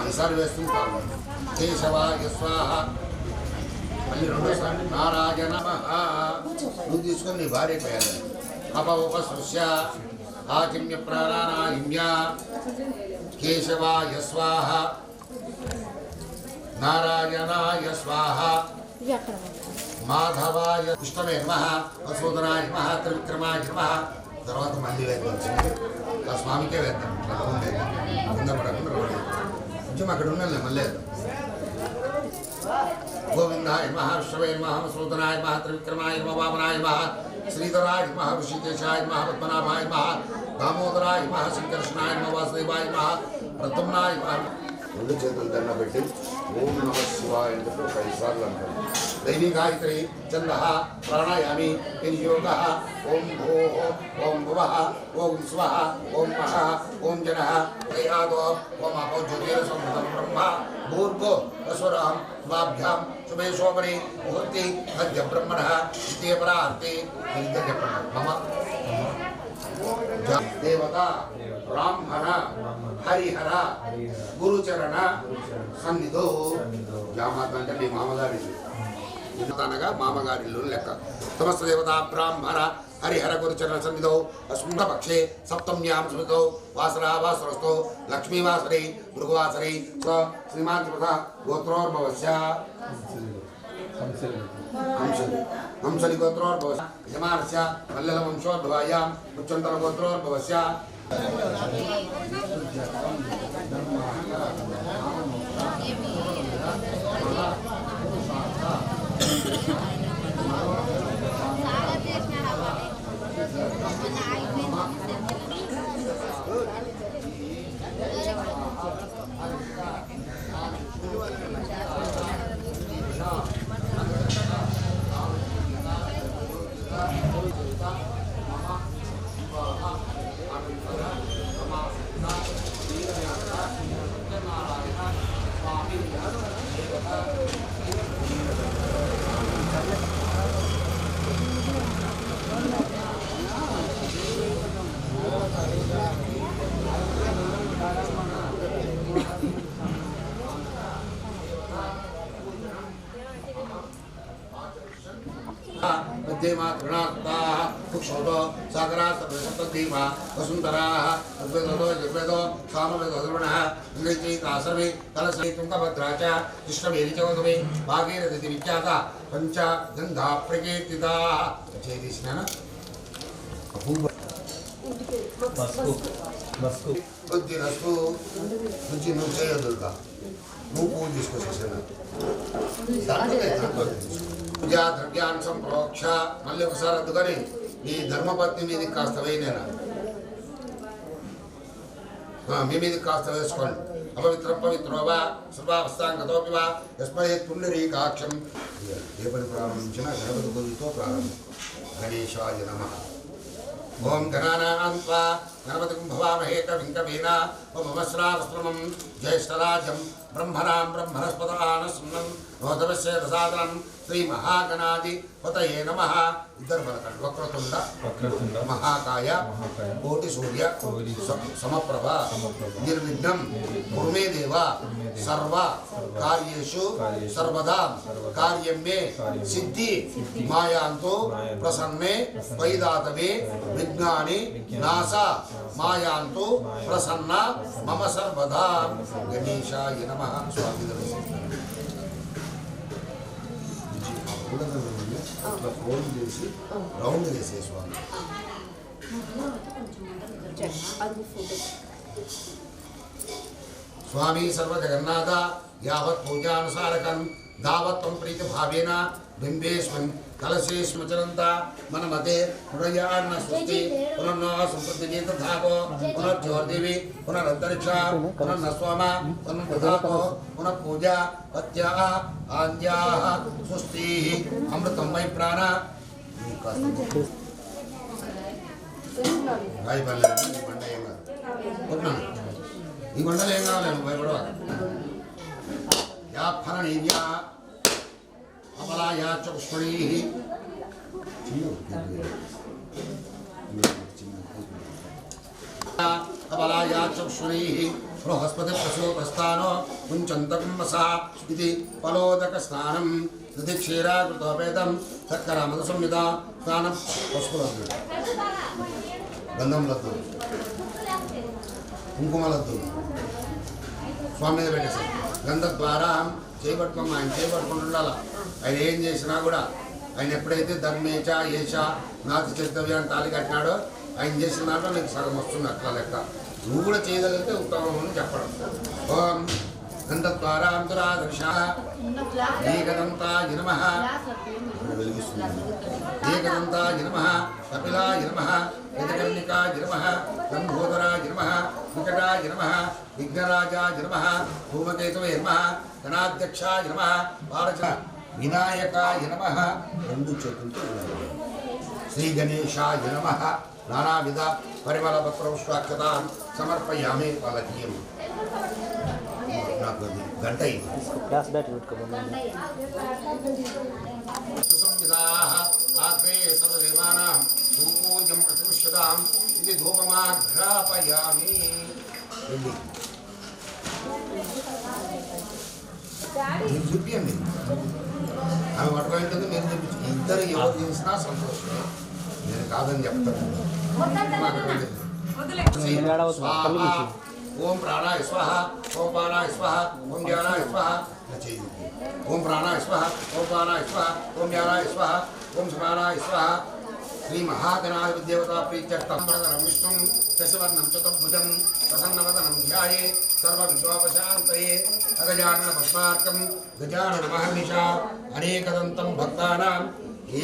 ఈసారి వేస్తుంటాం. కేశవాయ స్వాహ. మళ్ళీ రెండోసారి నారాయణ నువ్వు తీసుకొని నీ భార్య పోయాలి. అపవపస్య ఆకిమ్య ప్రాణానాయిమ్య కేశవాయ స్వాహ నారాయణాయ స్వాహ మాధవాయ కృష్ణమే నమః మధుసూదనాయ నమః త్రివిక్రమాయ నమః. తర్వాత మళ్ళీ వేద్దాం. ఆ స్వామికే వేద్దాం. కింద పడకుండా కొంచెం అక్కడ ఉండాలి. మళ్ళీ గోవిందాయ నమః విష్ణవే నమః మధుసూదనాయ నమః త్రివిక్రమాయ నమః వామనాయ నమః శ్రీధరాయ నమః ఋషికేశాయ నమః పద్మనాభాయ నమః దామోదరాయ నమః సంకర్షణాయ నమః వాసుదేవాయ నమః ప్రద్యుమ్నాయ నమః. రెండు చేతులు దండ పెట్టి ఓం నమః శివాయ అని చెప్పి ఒక 5 సార్లు అంటారు. దైవీ గాయత్రి ఛంద ప్రాణాయామి వినియోగ. ఓం భూ ఓం భువః ఓం స్వః ఓం మహః ఓం జనః ప్రయాదో ఓం అపో జ్యోతిరసమృతం బ్రహ్మ భూర్భో వసురాం స్వాభ్యాం శుభే శోభనే ముహూర్తి అద్య బ్రహ్మణః ద్వితీయ పరార్తే. చెప్పండి. మమ దేవత బ్రాహ్మణ హరిహర గురుచరణ సన్నిధో. జామాత అంటే మీ మామగారి అనగా మామగారి ఇల్లు లెక్క. సమస్త దేవత బ్రాహ్మణ హరిహర గురుచరణ సన్నిధో అస్మృతపక్షే సప్తమ్యాం స్మృతో వాసరా వాసరస్తో లక్ష్మీవాసరి భృగువాసరి శ్రీమాన్ గోత్రోర్భవస్య హంసలి గోత్రోర్భవస్య యజమానస్య మల్లెల వంశోద్భవాయాం ఉచ్చంతర గోత్రోర్భవస్య. मध्यमा तृणात्ताः कुक्षोतो सागरा सर्वसप्तधीमा वसुन्धराः ऋग्वेदो यजुर्वेदो सामवेदो अथर्वणः इंद्रजीता सर्वे कलशे तुंगभद्रा च कृष्णवेदी च गौतमी भागीरथी विख्याता पंच गंधा प्रकीर्तिताः. जयकृष्ण बुद्धिरस्तु बुद्धि నువ్వు చేయదుగా నువ్వు పూజ తీసుకొచ్చేసాను. పూజా ద్రవ్యాన్ని సంప్రోక్ష. మళ్ళీ ఒకసారి అందుకని ఈ ధర్మపత్ని మీది కాస్త వేయనేనా మీ మీది కాస్త వేసుకోండి. అపవిత్ర పవిత్రోవా సర్వావస్థాంగతోపి వా యస్మయేత్ పుండరీకాక్షం. ఏ పని ప్రారంభించినా గణపతి పూజతో ప్రారంభం. గణేశాయ నమః. ఓం గణానాం త్వా గణపతిం భవామహే కవిం కవీనా ఉపమశ్రావస్త్రమం జ్యేష్ఠరాజం బ్రహ్మణాం బ్రహ్మణస్పదానస్నం నోదవస్య రసాదనం శ్రీ మహాగణాది పతయే నమః. ఇద్దరు పలకండి. వక్రతుండ మహాకాయ కోటి సూర్య సమప్రభ నిర్విఘ్నం కుర్మే దేవ సర్వ కార్యేషు సర్వదా కార్యం మే సిద్ధి మాయాంతో ప్రసన్నే వైదాతమే విఘ్నాని నాశ మాయాంతో ప్రసన్న మమ సర్వదా. గణేశాయ నమః. స్వామి అట్లా ఫోన్ చేసి రౌండ్ చేసే స్వామి. స్వామి సర్వజగన్నాథ యావత్ పూజానుసారకం దావత్వం ప్రీతి భావేన బింబేస్మిన్ కలశేష్మచరంత మన మతే పునర్యాన్న సృష్టి పునర్నో సంప్రతి తథాపో పునర్జ్యోర్దేవి పునరంతరిక్ష పునర్నస్వామ పునర్ప్రధాపో పునః పూజ పత్యా ఆంద్యా సృష్టి అమృతం వై ప్రాణ. ఈ బండలు ఏం కావాలి భయపడవ. యా ఫలనీయా అమలాయా చక్షుణీ అమలాయా చక్షుణీ బృహస్పతి ప్రసూతస్థానో ముంచంతకుమసా ఇది ఫలోదక స్నానం ఇది క్షీరాకృతోపేతం చక్కరామద సంయుత స్నానం పసుపులద్దు గంధం లద్దు కుంకుమ లద్దు స్వామి మీద పెట్టేసి గంధ ద్వారా చేపట్టుకోమ ఆయన చేపట్టుకుని ఉండాలి. ఆయన ఏం చేసినా కూడా ఆయన ఎప్పుడైతే ధర్మేచ ఏష నాతి చరితవ్యాన్ని తాళి కట్టినాడో ఆయన చేసిన దాంట్లో నీకు సగం వస్తుంది అట్లా లెక్క. నువ్వు కూడా చేయగలిగితే ఉత్తమం అని చెప్పడం. ఓం గంధద్వారా అంతురాదర్శ ఏకదంతాయ నమః వెలిగిస్తుంది. ఏకదంతాయ నమః కపిలాయ నమః యజకర్ణికాయ నమః లంబోదరాయ నమః వికటాయ నమః విఘ్నరాజాయ నమః ధూమకేతవే నమః గణాధ్యక్షాయ నమః పారచ వినాయకాయ నమః రెండు చేతులతో శ్రీ గణేశాయ నమః నానావిధ పరిమళ పత్రపుష్పాక్షతాన్ సమర్పయామి. వాళ్ళకి నాకు అది గంట ఆగ్రే సర్వదేవానాం భూపూజం ప్రతిష్ఠితాం ఇది ధూపమాఘ్రాపయామి. మీరు చూపించండి ఆమె పట్టుకోండి, మీరు చూపించి ఇద్దరు ఎవరు చేసినా సంతోషమే. నేను కాదని చెప్తాను. ఓం ప్రాణాయ స్వాహ ఓం ప్రాణాయ స్వాహ ఓం జ్ఞానాయ స్వాహ ఓం ప్రాణాయ స్వాహ ఓం ప్రాణాయ స్వాహ ఓం జ్ఞానాయ స్వాహ ఓం సమానాయ స్వాహ. శ్రీ మహాగణాధిపతి దేవతా ప్రీత్యర్థం విష్ణుం శశివర్ణం చతుర్భుజం ప్రసన్నవదనం ధ్యాయే సర్వవిశ్వాపశాంతయే అగజానన పద్మార్కం గజానన మహర్నిశా అనేకదంతం భక్తానాం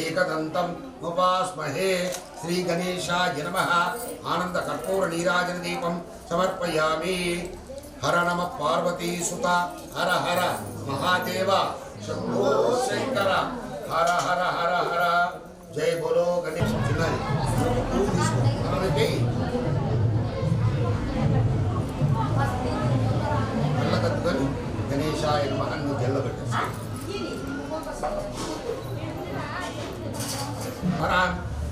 ఏకదంతం ఉపాస్మహే. శ్రీ గణేశాయ నమః ఆనంద కర్పూర నీరాజన దీపం సమర్పయామి. హర నమ పార్వతీ సుత హర హర మహాదేవ శంభో శంకర హర హర హర హర. జై బోలో గణేష్. కళ్ళకత్తుకొని గణేశాయ నమః అని జల్లబెట్టేసి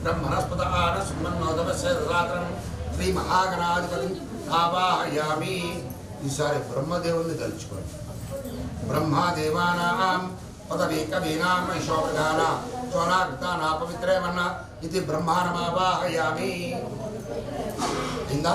బ్రహ్మణస్పత ఆనస్మన్నోదమస్యరాత్రం శ్రీ మహాగణాధిపతి ఆవాహయామి. ఈసారి బ్రహ్మదేవుని తలుచుకోండి. బ్రహ్మదేవానాం పదవీ కవీనాం మహిషోప్రధాన చోనాగ్నా పవిత్రేమన్న ఇది బ్రహ్మానమావాహయామి. ఇందా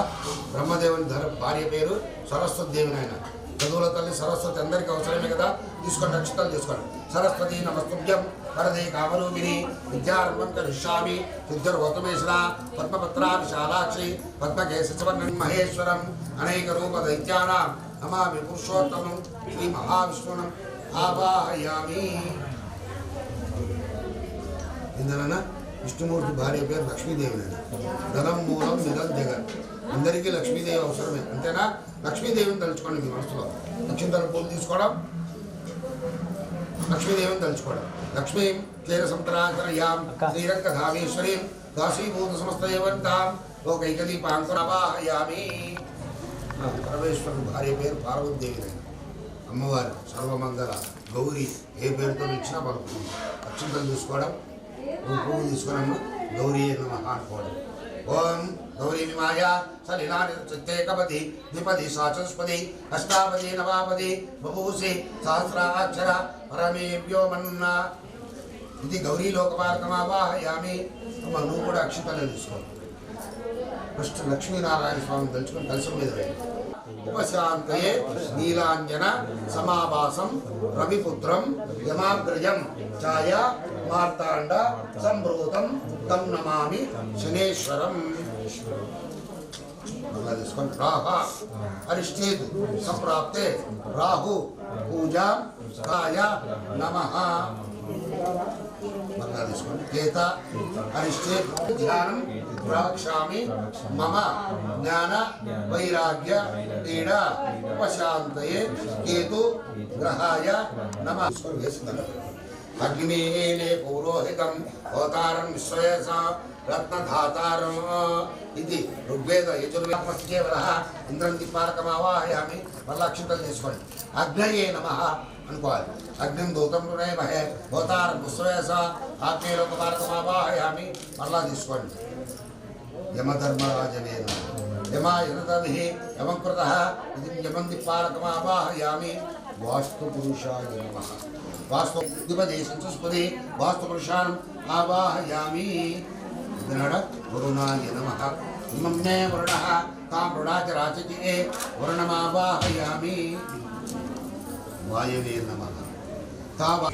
బ్రహ్మదేవుని భార్య పేరు సరస్వతి దేవి. నాయన చదువుల తల్లి సరస్వతి అందరికీ అవసరమే కదా. తీసుకోండి, నక్షత్రాలు తీసుకోండి. సరస్వతి నమస్తుభ్యం వరదే కామరూపిణి విద్యారంభం కరిష్యామి. సిద్ధిర్వతుమేశ్వర పద్మపత్రా విశాలాక్షి పద్మకేశవర్ణం మహేశ్వరం అనేక రూప దైత్యానాం నమామి పురుషోత్తమం శ్రీ మహావిష్ణునం ఆవాహయామి. ఇందున విష్ణుమూర్తి భార్య పేరు లక్ష్మీదేవి. ధనం మూలం నిధం జగన్. అందరికీ లక్ష్మీదేవి అవసరమే, అంతేనా? లక్ష్మీదేవిని తలుచుకోండి మీ మనసులో. లక్ష్మీధర పూలు తీసుకోవడం, లక్ష్మీదేవిని తలుచుకోవడం. లక్ష్మీం క్షీర సంతరాచరయాం శ్రీరంగధామేశ్వరీం దాసీభూత సమస్తయేవంతాం లోకైకదీపాంకురావాహయామి. పరమేశ్వరుడు భార్య పేరు పార్వతీదేవి. అమ్మవారు సర్వమంగళ గౌరీ ఏ పేరుతో ఇచ్చినా పలుకుతుంది. అక్షంతలు తీసుకోవడం, పువ్వు తీసుకోవడం, గౌరీ నమః అనుకోవడం. ఓం గౌరీ మాయా సలిలాని ప్రత్యేకపతి ద్విపది సాచస్పతి అష్టాపది నవాపది బభూసి సహస్రాక్షర పరమేభ్యో మన్న ఇది గౌరీ లోకపాలకమావాహయామి. అమ్మ నువ్వు కూడా అక్షతలు తీసుకో. ఫస్ట్ లక్ష్మీనారాయణ స్వామిని తలుచుకొని కలసం మీద వేయండి. ఉపశాంతయే నీలాంజన సమావాసం రవిపుత్రం యమాగ్రజం ఛాయ మార్తాండ సంభృతం తం నమామి శనేశ్వరం. తీసుకొని రాహ అరిష్టేతు సంప్రాప్తే రాహు పూజా కాయ నమః. మరలా తీసుకోండి. కేత అరిష్టే ధ్యానం ప్రవక్ష్యామి మమ జ్ఞాన వైరాగ్య పీడ ఉపశాంతయే కేతు గ్రహాయ నమః. వేసుకుంటారు. అగ్నిమేనే పౌరోహితం అవతారం విశ్వయస రత్నధాతారం ఇది ఋగ్వేద యజుర్వేద ఇంద్రం దీపాలకమావాహయామి. మళ్ళా అక్షంతలు తీసుకోండి. అగ్నయే నమః అనుకోవాలి. అగ్నిం దూతం మహే అవతారం విశ్వయస ఆగ్నేయలోకపాలకమావాహయామి. మళ్ళా తీసుకోండి. యమధర్మరాజనే నమః. यमायनतभिः यमं कृतः इति यमं दिक्पालकमावाहयामि वास्तुपुरुषाय नमः वास्तुपदे संस्पदे वास्तुपुरुषान् आवाहयामि वरुणाय नमः इमं मे वरुणः तां वरुणाचराचति वरुणमावाहयामि वायवे नमः तावा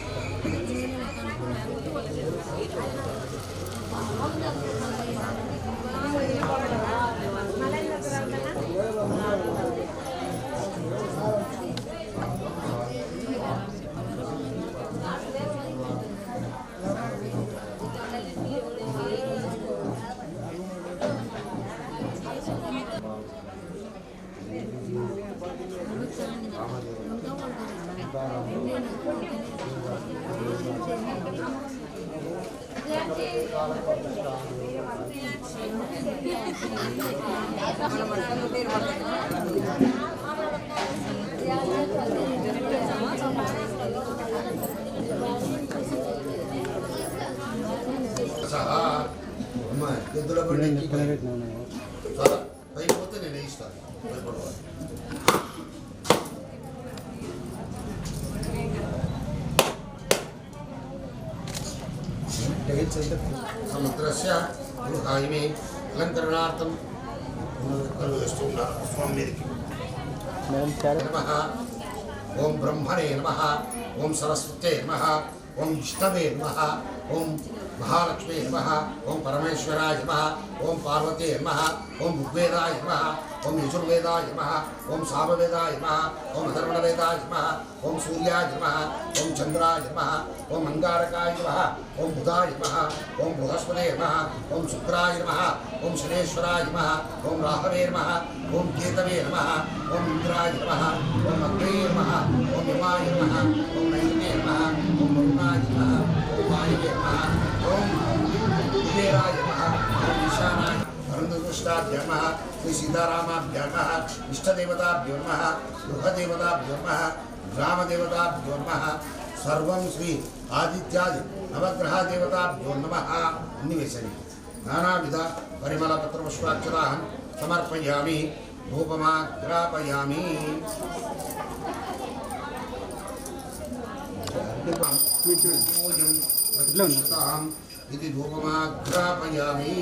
ఎద్దుల బండికి అయిపోతే నేను వేయిస్తాను సముద్రస్య గృహాయిమే అలంకరణార్థం వేస్తున్నారు స్వామికి నమః ఓం బ్రహ్మణే నమః ఓం సరస్వతే నమః ఓం విష్ణవే నమః ఓం महालक्ष्मी नमः ओं परमेश्वराय नमः ओं पार्वती नमः ओं ऋग्वेदाय नमः ओं यजुर्वेदाय नमः ओं सामवेदाय नमः ओं अथर्वणवेदाय नमः ओं सूर्याय नमः ओं चंद्राय नमः ओं अंगारकाय नमः ओं बुधाय नमः ओं बृहस्पते नमः ओं शुक्राय नमः ओं शनेश्वराय नमः ओं राहवे नमः ओं केतवे नमः ओं इंद्राय नमः ओं अग्ने नमः ओं यमाय नमः ओं नैने नमः ओं वरुणाय नमः ओं वायवे नमः ओं कुबेराय नमः ओं ईशानाय अरुणदुष्टाभ्यो नमः श्री सीतारामाभ्यो नमः इष्टदेवताभ्यो नमः गृहदेवताभ्यो नमः ग्रामदेवताभ्यो नमः सर्वं श्री आदित्यादि नवग्रहदेवताभ्यो नमः अन्वेषणि नानाविध परिमलपत्रपुष्पाक्षरान् समर्पयामि धूपमाग्रापयामि इति धूपमाग्रापयामि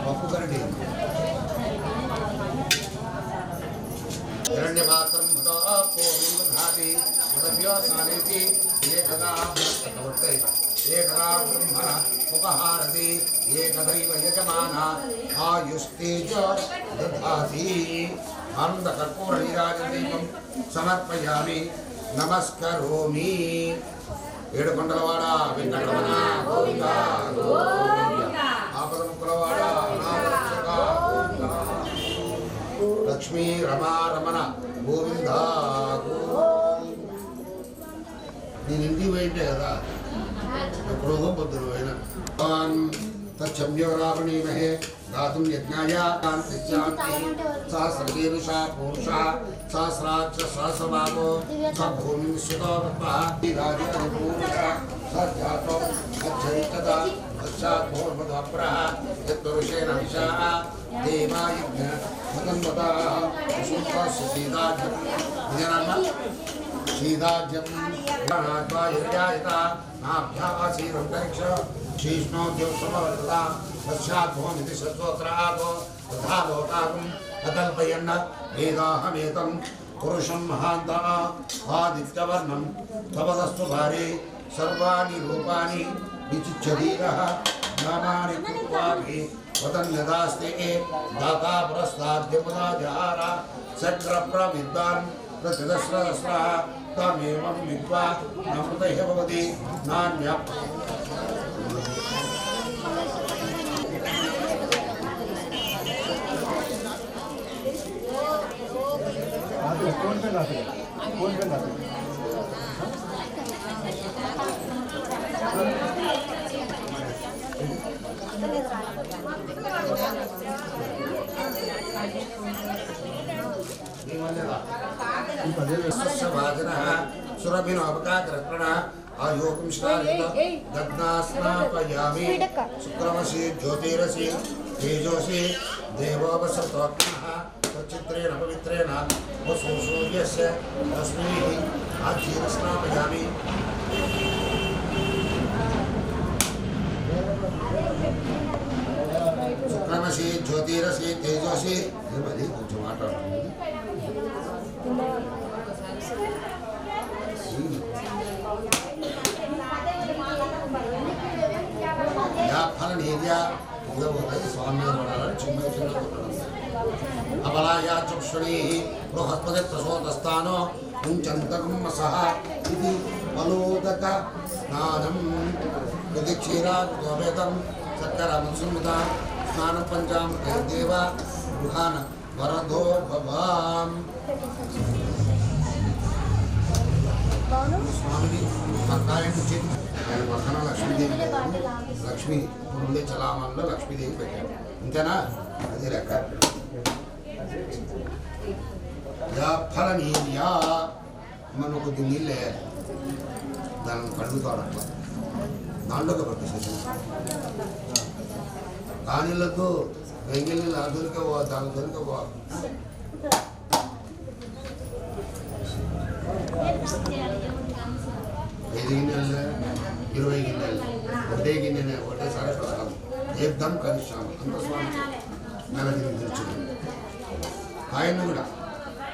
पप्पु करडे हिरण्यपात्रं भदा पूर्णं दधाति मदव्यासानेति एकदा प्रवर्तते एकदा ब्रह्मणः उपहारति एकदैव यजमानः आयुस्तेज दधाति आनन्दकर्पूरनीराजदीपं समर्पयामि नमस्करोमि ఏడుకొండలవాడ వెంకటరమణ గోవింద గోవింద ఆపదముక్కులవాడ అనాథరక్షక గోవింద లక్ష్మీ రమా రమణ గోవింద నేను ఇంటికి పోయింటే కదా ఎప్పుడో పొద్దున పోయినా तच्छम्योरावणीमहे दातुं यज्ञाय कान्तिश्चान्ति सहस्रकीर्षा पूरुषः सहस्राक्ष सहस्रभागो स भूमिं स्थितो वत्मः राजपूरुषः सज्जातो अच्छैतदा पश्चात्पूर्वदप्रः यत्पुरुषेण विशाः देवायज्ञ मदन्वताः शुक्लस्य सीदाज्यं विजनान्म सीदाज्यं गणाद्वायुर्यायता नाभ्यासीरन्तरिक्ष शीष्णो द्योत्सववर्तता पश्चाद्भूमिति सत्वत्रातो तथा लोकागुम् अकल्पयन् वेदाहमेतं पुरुषं महान्तः आदित्यवर्णं तपदस्तु भारे सर्वाणि रूपाणि विचिच्यधीरः नामानि कृत्वापि वदन्यदास्ते दाता पुरस्ताद्यमुदा जहार सट्रप्रविद्वान् प्रतिदस्रदस्रः तमेवं विद्वा नमृतः भवति नान्यः कौन पे लाते सुरभिनोपकाग्रहण आयोगं श्रावित दग्नास्नापयामि शुक्रमसि ज्योतिरसि तेजोसि देवोपसर्तोऽग्नः चित्रेण पवित्रेण वसुसूर्यस्य रश्मिः आज्येन स्नापयामि शुक्रमसि ज्योतिरसि तेजोसि इवदी కొంచెం మాట్లాడుతుంది या फलनीर्या स्वामी अबलाया चक्षुणी बृहस्पति प्रसोदस्थानो मुञ्चन्तकं सह इति बलोदक स्नानं यदि क्षीरावेदं शर्करामत्सुमिता स्नानं पञ्चामृतैर्देव गृहान् वरदो भवाम् स्वामी नारायण उचित ఆయన పక్కన లక్ష్మీదేవి లక్ష్మీ ముందే చలామణిలో లక్ష్మీదేవి పెట్టాడు ఇంతేనా అది లెక్క యా ఫలనీయా మనం కొద్ది నీళ్ళు వేయాలి దాన్ని కడుగుతాడు అట్లా దాంట్లోకి పట్టేసేసి ఆ నీళ్ళకు వెంగిల్ నీళ్ళు ఆ దొరికవో దాని దొరికవో 5 गिन्ने 20 गिन्ने ఒకటే గిన్నెనే ఒకటేసారి ప్రసాదం ఏకదం కలిశాము అంత స్వామి నెలది నిల్చుంది ఆయన కూడా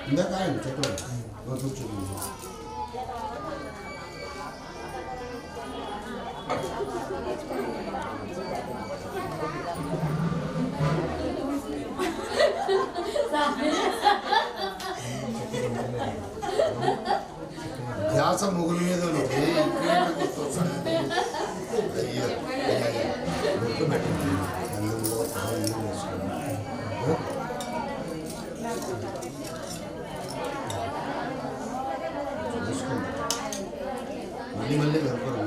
ఇందాక ఆయన చెప్పండి కూర్చుంది ध्यास मुगल में दोनों मल्ली मल्ली घर पर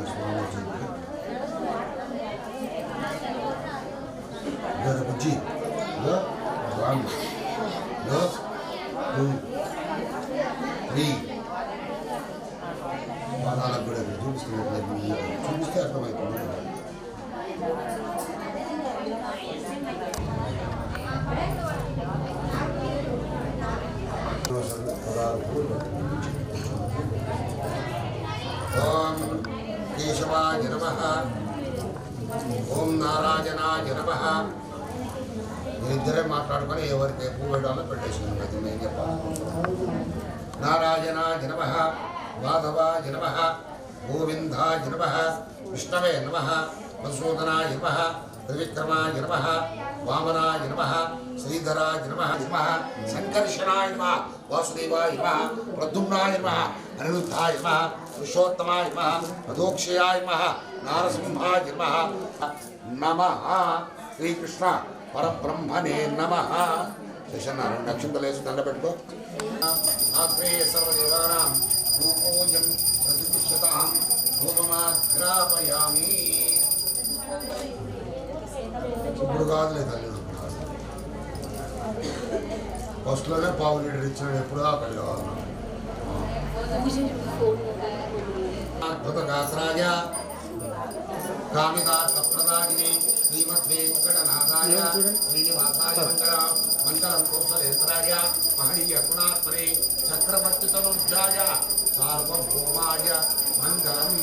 बुज्जी वन टू थ्री పాదాలకు కూడా చూపిస్తే అర్థమవుతుంది ఓం కేశవాయ నమః ఓం నారాయణాయ నమః మీరిద్దరే మాట్లాడుకొని ఎవరికి పువ్వు వేయడాలో పెట్టేసింది అయితే నేను చెప్పాలి నారాయణాయ నమః माधवाय नमः गोविंदाय नमः विष्णवे नमः मधुसूदनाय नमः त्रिविक्रमाय नमः वामनाय नमः श्रीधराय नमः संकर्षणाय नमः वासुदेवाय नमः प्रद्युम्नाय नमः अनिरुद्धाय नमः पुरुषोत्तमाय नमः अधोक्षयाय नमः नारसिंहाय नमः नमः श्रीकृष्ण परब्रह्मणे नमः శేషనారాయణ నక్షత్రలేసి దండ పెట్టుకో ఆగ్రేయ సర్వదేవానాం భూపూజం ప్రతిష్ఠితాం భూపమాగ్రాపయామి ఇప్పుడు కాదులే తల్లి ఫస్ట్లోనే పావు లీటర్ ఇచ్చినాడు ఎప్పుడు అక్కడ కావాలి అద్భుత గాత్రాయ కామితార్థప్రదాయిని श्रीमद्वेंकटनाथाय श्रीनिवासाय मंगलम कौशलेन्द्राय महनीय गुणात्मने चक्रवर्तितनुजाय सार्वभौमाय मंगलम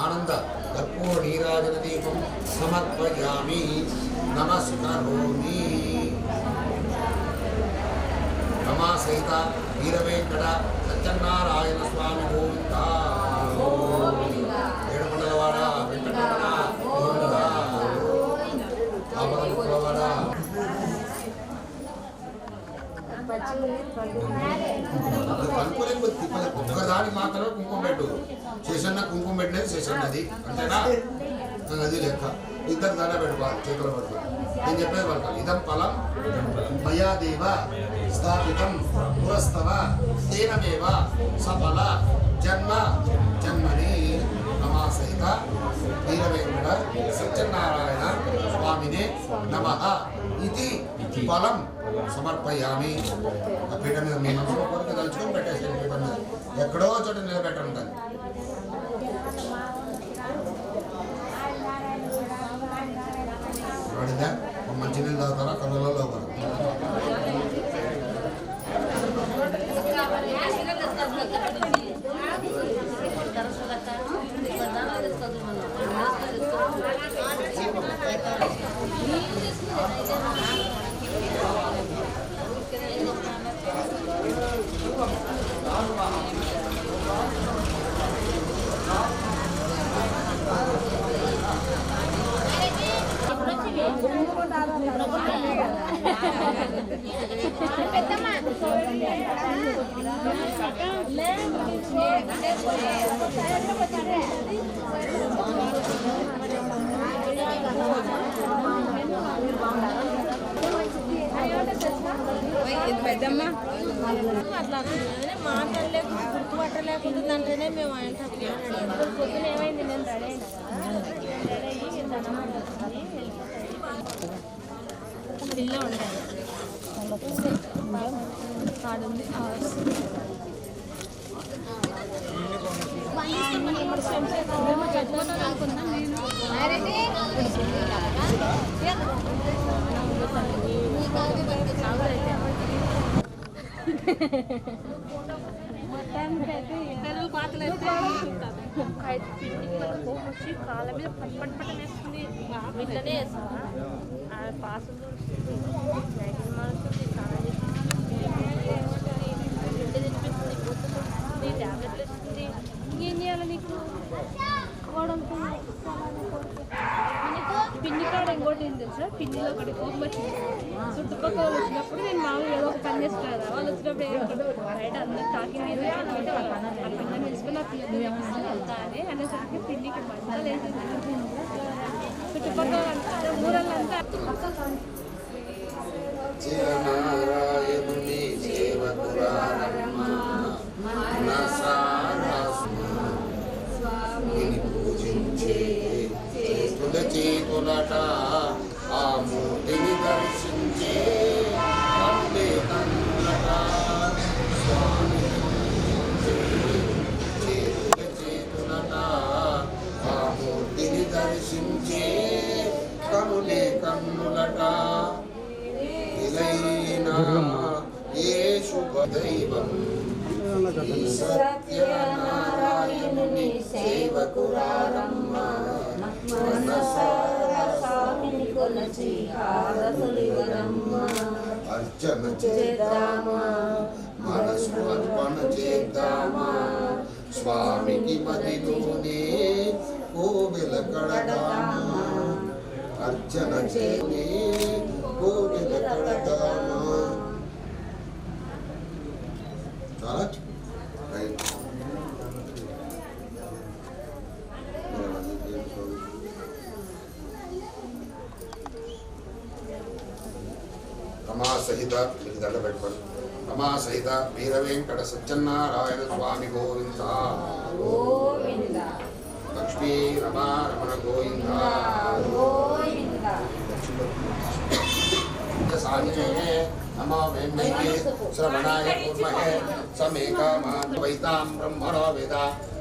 आनंद कर्पूरनीराजन दीपं समर्पयामि नमस्करोमि रमा सहित वीरवेंकट सत्यनारायण स्वामी गोविंदा ఏడుకొండలవాడ వెంకటరమణ గోవిందా ఒక్కదాని మాత్రమే కుంకుమ పెట్టు శేషన్న కుంకుమ పెట్టలేదు శేషన్నది అంతేనా అది లెక్క ఇద్దరు దండ పెట్టుకోవాలి చేతులు పట్టుకోవాలి నేను చెప్పేది పడతాను ఇదం ఫలం మయాదేవ స్థాపితం పురస్తవ తేనమేవ సఫల జన్మ జన్మని నమాసహిత వీరవేంకట సత్యనారాయణ స్వామినే నమః ఇది ఫలం సమర్పయామి ఆ పీఠ మీద మీ మనసులో కోరిక తలుచుకొని పెట్టేసి పీఠ మీద ఎక్కడో చోట నిలబెట్టండి మంచినీళ్ళు తాగుతారా కళ్ళలో పడదు పెద్దమ్మ అట్లా మాట్లాడలేక గుర్తుపట్టలేకుండా అంటేనే మేము ఆయన పొద్దున ఏమైంది నేను రెడీ పిల్ల ఉండాలి ఆడుంది అనుకున్నాం ఇద్దరు పాటలు వచ్చి కాళ్ళ మీద పట్ పట్ పట్టని వేస్తుంది ఇట్లనే వేస్తా పాసులు సైకిల్ మారుతుంది స్నానం చేస్తుంది తినిపిస్తుంది ట్యాబ్లెట్లు ఇస్తుంది ఇంకేం చేయాలి నీకు పిన్ని కాడ ఇంకోటి ఏం తెలుసా పిన్నిలో ఒకటి కోపం వచ్చింది చుట్టుపక్కల వాళ్ళు వచ్చినప్పుడు నేను మామూలు ఏదో ఒక పని చేస్తాను కదా వాళ్ళు వచ్చినప్పుడు బయట అందరూ టాకింగ్ మీద పిల్లలు తెలుసుకుని నా పిల్లలు వెళ్తా అని అనేసరికి పిన్నికి మంచిగా లేదు చుట్టుపక్కల ఊరల్లంతా చేతులట ఆ మూర్తిని దర్శించే కన్నులే కన్నులట స్వామి చేతులట ఆ మూర్తిని దర్శించే కన్నులే కన్నులట ఇలైనా ఏ శుభదైవం సత్యనారాయణుని సేవకురారమ్మ అర్చన చేద్దామా మనసు అర్పణ చేద్దామా స్వామికి మదిలోనే కోవెల కడదామా అర్చన చేనే కోవెల కడదామా చాలా రైట్ రమా సహిత మీకు దండ పెట్టుకోండి రమా సహిత వీర వెంకట సత్యనారాయణ స్వామి గోవింద లక్ష్మీ రమా రమణ గోవింద సాహిత్యే నమో వేంకటే శ్రవణాయ కూర్మహే సమే కామాన్ వైతాం బ్రహ్మణో వేద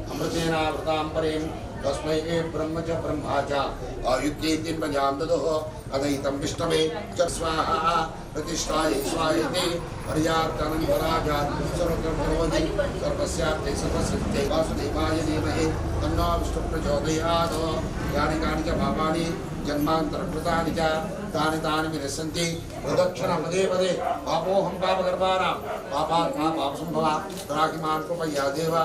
అమృతేనావృతాం పరీం तस्मै ब्रह्म च ब्रह्मा च आयुक्येतिं प्रजां ददोः अदयितं विष्णवे च स्वाहा प्रतिष्ठायै स्वाहेति पर्याप्तानन्तराजात् सर्वकर्मणोऽधि सर्वस्यार्थे सर्वसिद्धे वासुदेवाय धीमहि तन्नो विष्णुः प्रचोदयात् यानि कानि च पापानि जन्मान्तरकृतानि च तानि तानि विनश्यन्ति प्रदक्षिणं पदे पदे पापोऽहं पापगर्भाणां पापात्मा पापसम्भवा त्राहि मां कृपया देव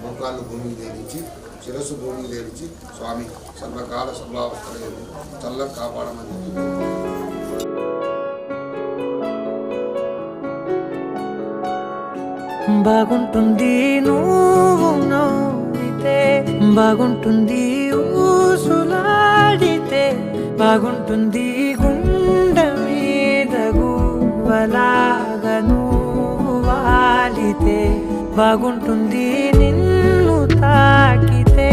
మోకాళ్ళు భూమికి తేలించి శిరస్సు భూమికి తేలించి స్వామి సర్వకాల సర్వావస్థలు చల్ల కాపాడమని బాగుంటుంది నువ్వు నవ్వితే బాగుంటుంది ఊసులాడితే బాగుంటుంది గుండె మీద గువ్వలాగా నువ్వు వాలితే బాగుంటుంది నిన్ను తాకితే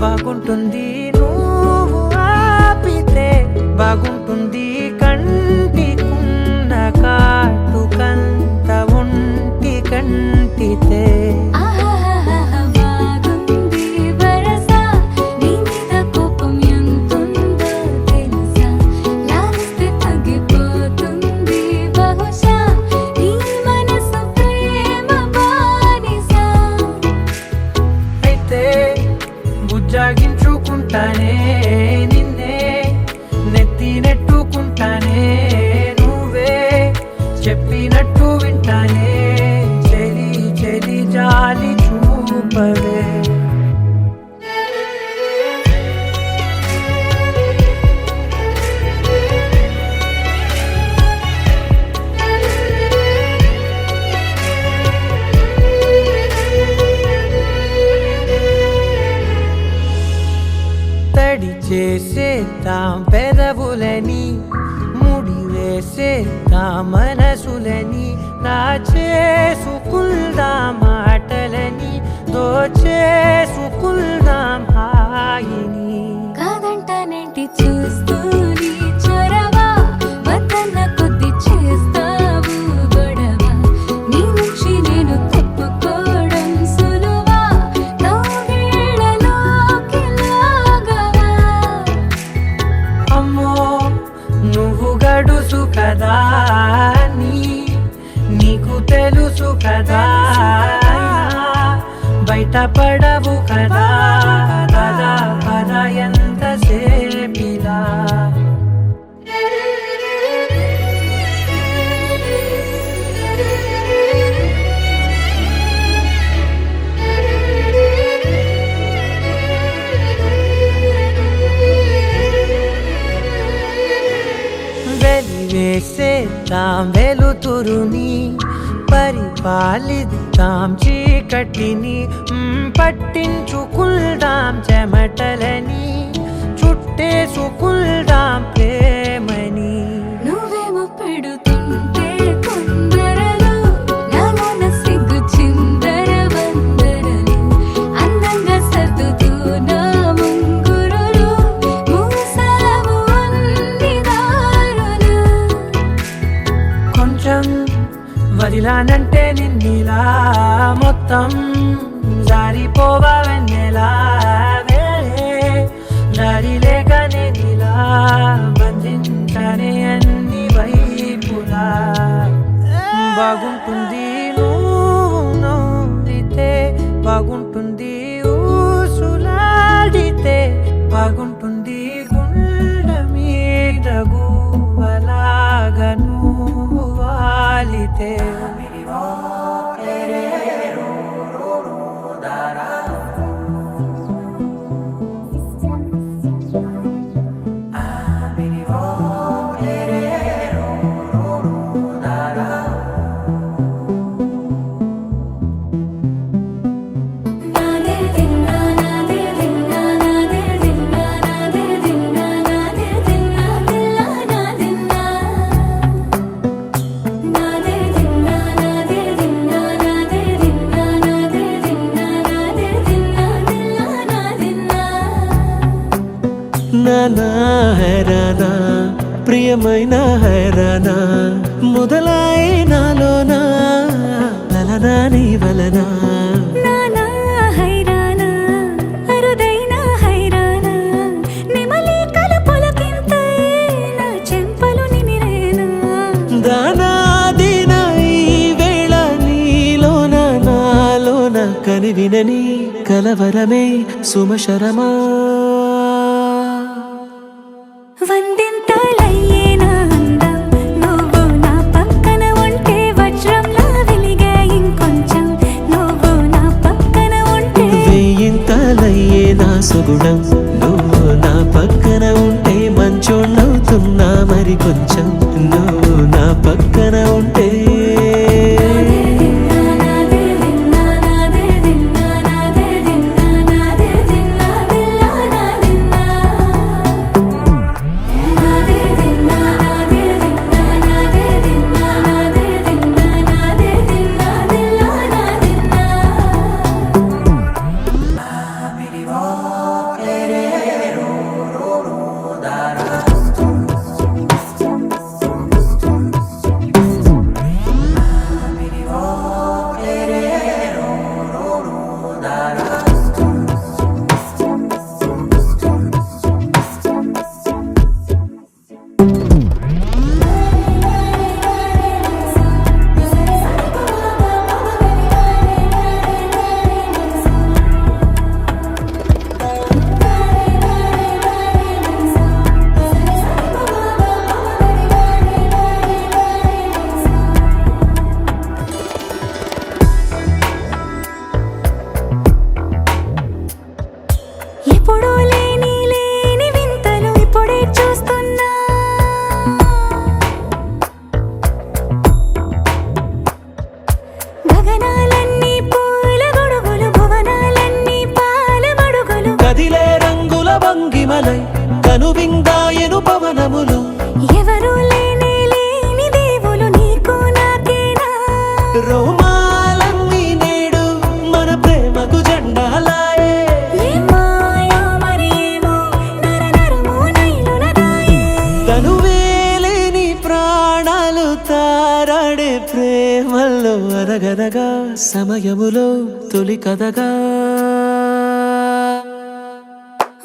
బాగుంటుంది నువ్వు ఆపితే బాగుంటుంది కంటికున్న కాటుకంత ఒంటి కంటితే బాగుంది వరస నీ మీద కోపం ఎంతుందో తెలుసా మనసులని నా చేసుకుందాం మాటలని దోచేసుకుందాం హాయిని కాదంటానేంటి చూస్తూని చొరవా వద్దన్న కొద్ది చేస్తావు గొడవ నీ నుంచి నేను తప్పుకోవడం సులువా నవ్వేళ్ళలోకి లాగవా అమ్మో నువ్వు గడుసు కదా నీకు తెలుసు కదా బయట పడవు కదా పద పద ఎంతసేపిలా వెలివేసేద్దాం వెలుతురుని పరిపాలిద్దాం చీకటిని పట్టించుకుందాం చెమటలని చుట్టేసుకుందాం ప్రేమని నువ్వేమో పెడుతుంటే కొందరలు నాలోన సిగ్గు చిందర వందరలు అందంగా సర్దుతూ నా ముంగురులు మూసావు అన్ని దారులు కొంచెం వదిలానంటే నిన్నిలా మొత్తం జారిపోవా వెన్నెలా దారి లేక నేనిలా బంధించనే అన్ని వైపులా బాగుంటుంది నువ్వు నవ్వితే బాగుంటుంది ఊసులాడితే బాగుంటుంది గుండె మీద గువ్వలాగా నువ్వు వాలితే నానా హైరానా ప్రియమైన హైరానా మొదలాయి నాలోనా లలనా నీ వలనా నానా హైరానా అరుదైన హైరానా నెమలి కలుపులకింతై నా చెంపలు నిమిరేనా దానాదిన ఈ వేళ నీలోన నాలోన కనివినని కలవరమే సుమశరమా వందింతలయ్యేనా అందం నువ్వు నా పక్కన ఉంటే వజ్రంలా వెలిగే ఇంకొంచెం నువ్వు నా పక్కన ఉంటే వేయింతలయ్యే నా సుగుణం నువ్వు నా పక్కన ఉంటే మంచోళ్ళవుతున్నా మరి కొంచెం నువ్వు నా పక్కన ఉంటే ఎప్పుడూ లేని వింతలు ఇప్పుడే చూస్తున్నా గగనాలన్నీ పూల గొడుగులు భువనాలన్నీ పాల మడుగులు కదిలే రంగుల భంగిమలై కనువిందాయను పవనములు ఎవరూ లేని దేవులు ఆరాడే ప్రేమల్లో అరగరగా సమయములో తొలి కథగా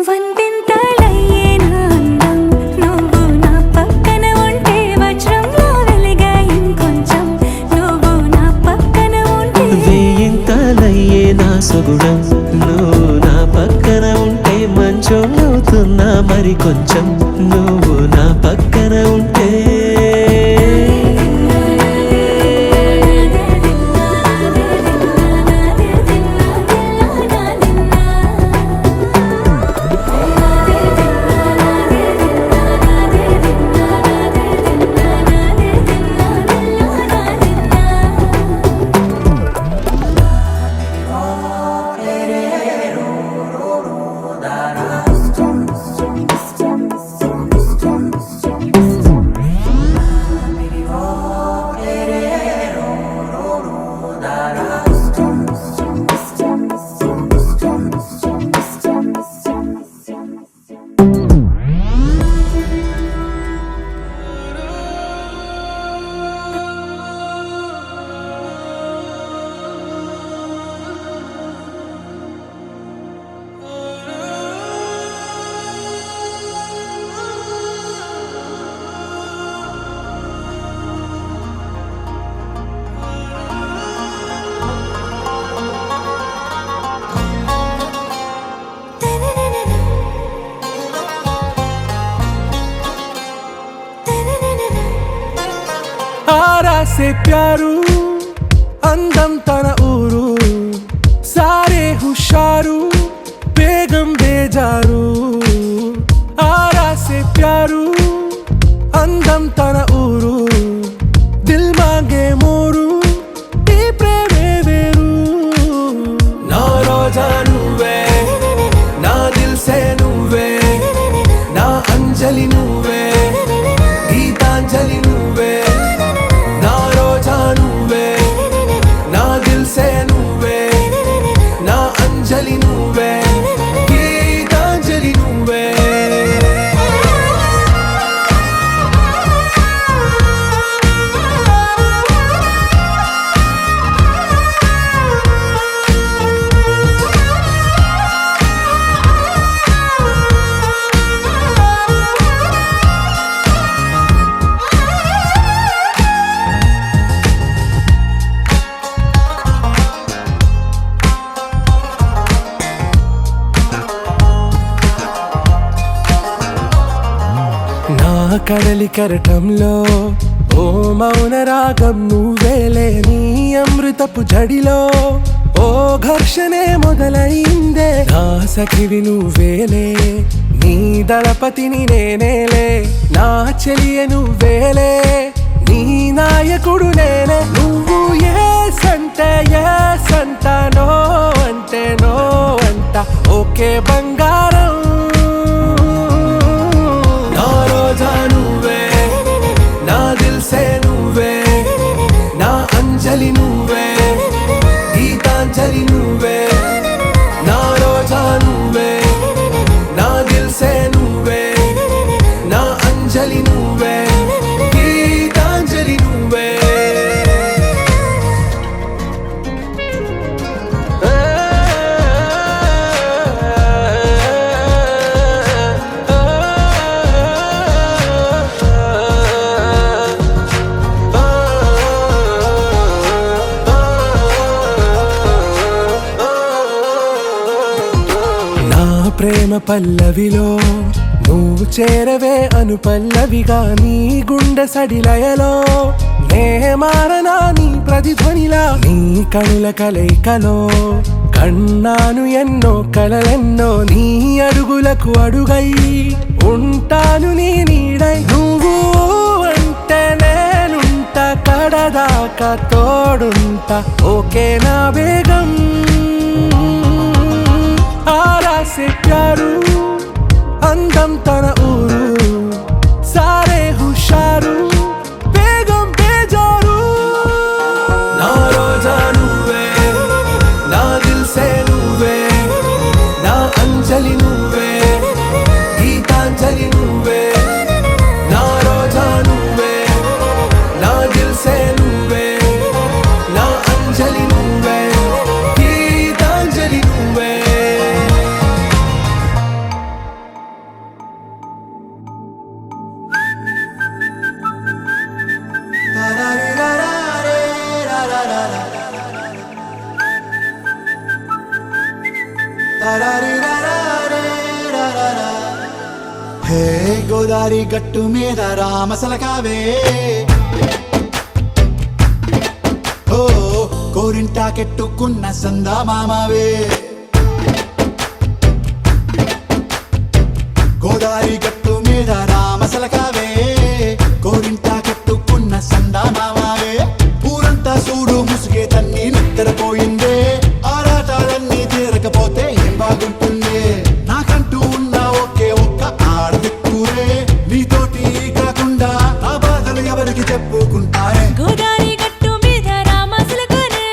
వందింతలయ్యే నా అందం నువ్వు నా పక్కన ఉంటే వజ్రంలో వెలిగా ఇంకొంచెం నువ్వు నా పక్కన ఉంటే వేయింతలయ్యే నా సుగుణం నువ్వు నా పక్కన ఉంటే మంచోళ్ళవుతున్నా మరి కొంచెం నువ్వు నా పక్కన ఉంటే से प्यारू అందం తన ఊరు సారే హుషారు బేగం బేజారు ఆరా సే ప్యారు అందం తన ఊరు దిల్ మాంగే మోరు ఈ ప్రేమే వేరు నా రోజా నువ్వే నా దిల్ సే నువ్వే నా అంజలి నువ్వే గీతాంజలి నువ్వే అంజలి నువ్వే గీతాంజలి నువ్వే కడలి కరటంలో ఓ మౌన రాగం నువ్వేలే నీ అమృతపు జడిలో ఓ ఘర్షణే మొదలైందే నా సఖివి నువ్వేలే నీ దళపతిని నేనేలే నా చెలియ నువ్వేలే నీ నాయకుడు నేనే నువ్వు ఏ సంట నో అంటే నో అంట ఓకే బంగారం అంజలి నువ్వే గీతాంజలి నువ్వే నా రోజా నువ్వే నా దిల్ సే నువ్వే నా అంజలి నువ్వే గీతాంజలి నువ్వే ప్రేమ పల్లవిలో నువ్వు చేరవే అను పల్లవిగా నీ గుండె సడిలయలో నే మారనా నీ ప్రతిధ్వనిలా నీ కనుల కలయికలో కన్నాను ఎన్నో కలలెన్నో నీ అడుగులకు అడుగై ఉంటాను నీ నీడై నువ్వు అంటే నేనుంట కడదాకా తోడుంట ఓకే నా బేగం ఆరా సే ప్యారు అందం తన ఊరు సారే హుషారు బేగం బేజారు నా రోజా నువ్వే నా దిల్ సే నువ్వే నా అంజలి నువ్వే గీతాంజలి నువ్వే నా రోజా నువ్వే నా దిల్ సే హే గోదారి గట్టు మీద రామసలకావే ఓ కోరింటాకెట్టుకున్న సందా మామావే గోదారి గట్టు మీద రామసలకావే కోరింటాకెట్టుకున్న సందా మామావే ఊరంతా చూడు ముసుగే తన్ని నిద్రపోయిందే ఆరాటాలన్నీ తీరకపోతే ఏం బాగుంటుంది నాకంటూ ఉన్న ఒకే ఒక్క ఆడదిక్కురే నీతోటి కాకుండా ఆ బాధలు ఎవరికి చెప్పుకుంటారే గోదారి గట్టు మీద రామసలకనే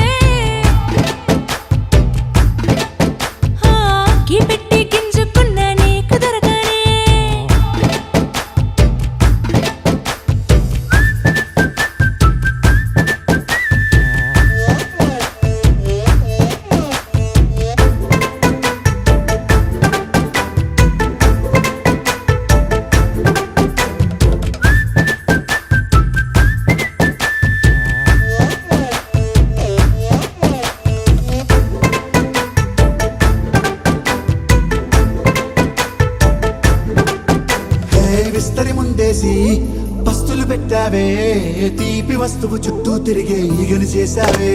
కీ పెట్టి గింజుకున్న నీకు దొరకనే విస్తరి ముందేసి పస్తులు పెట్టావే తీపి వస్తువు చుట్టూ తిరిగే ఈగను చేశావే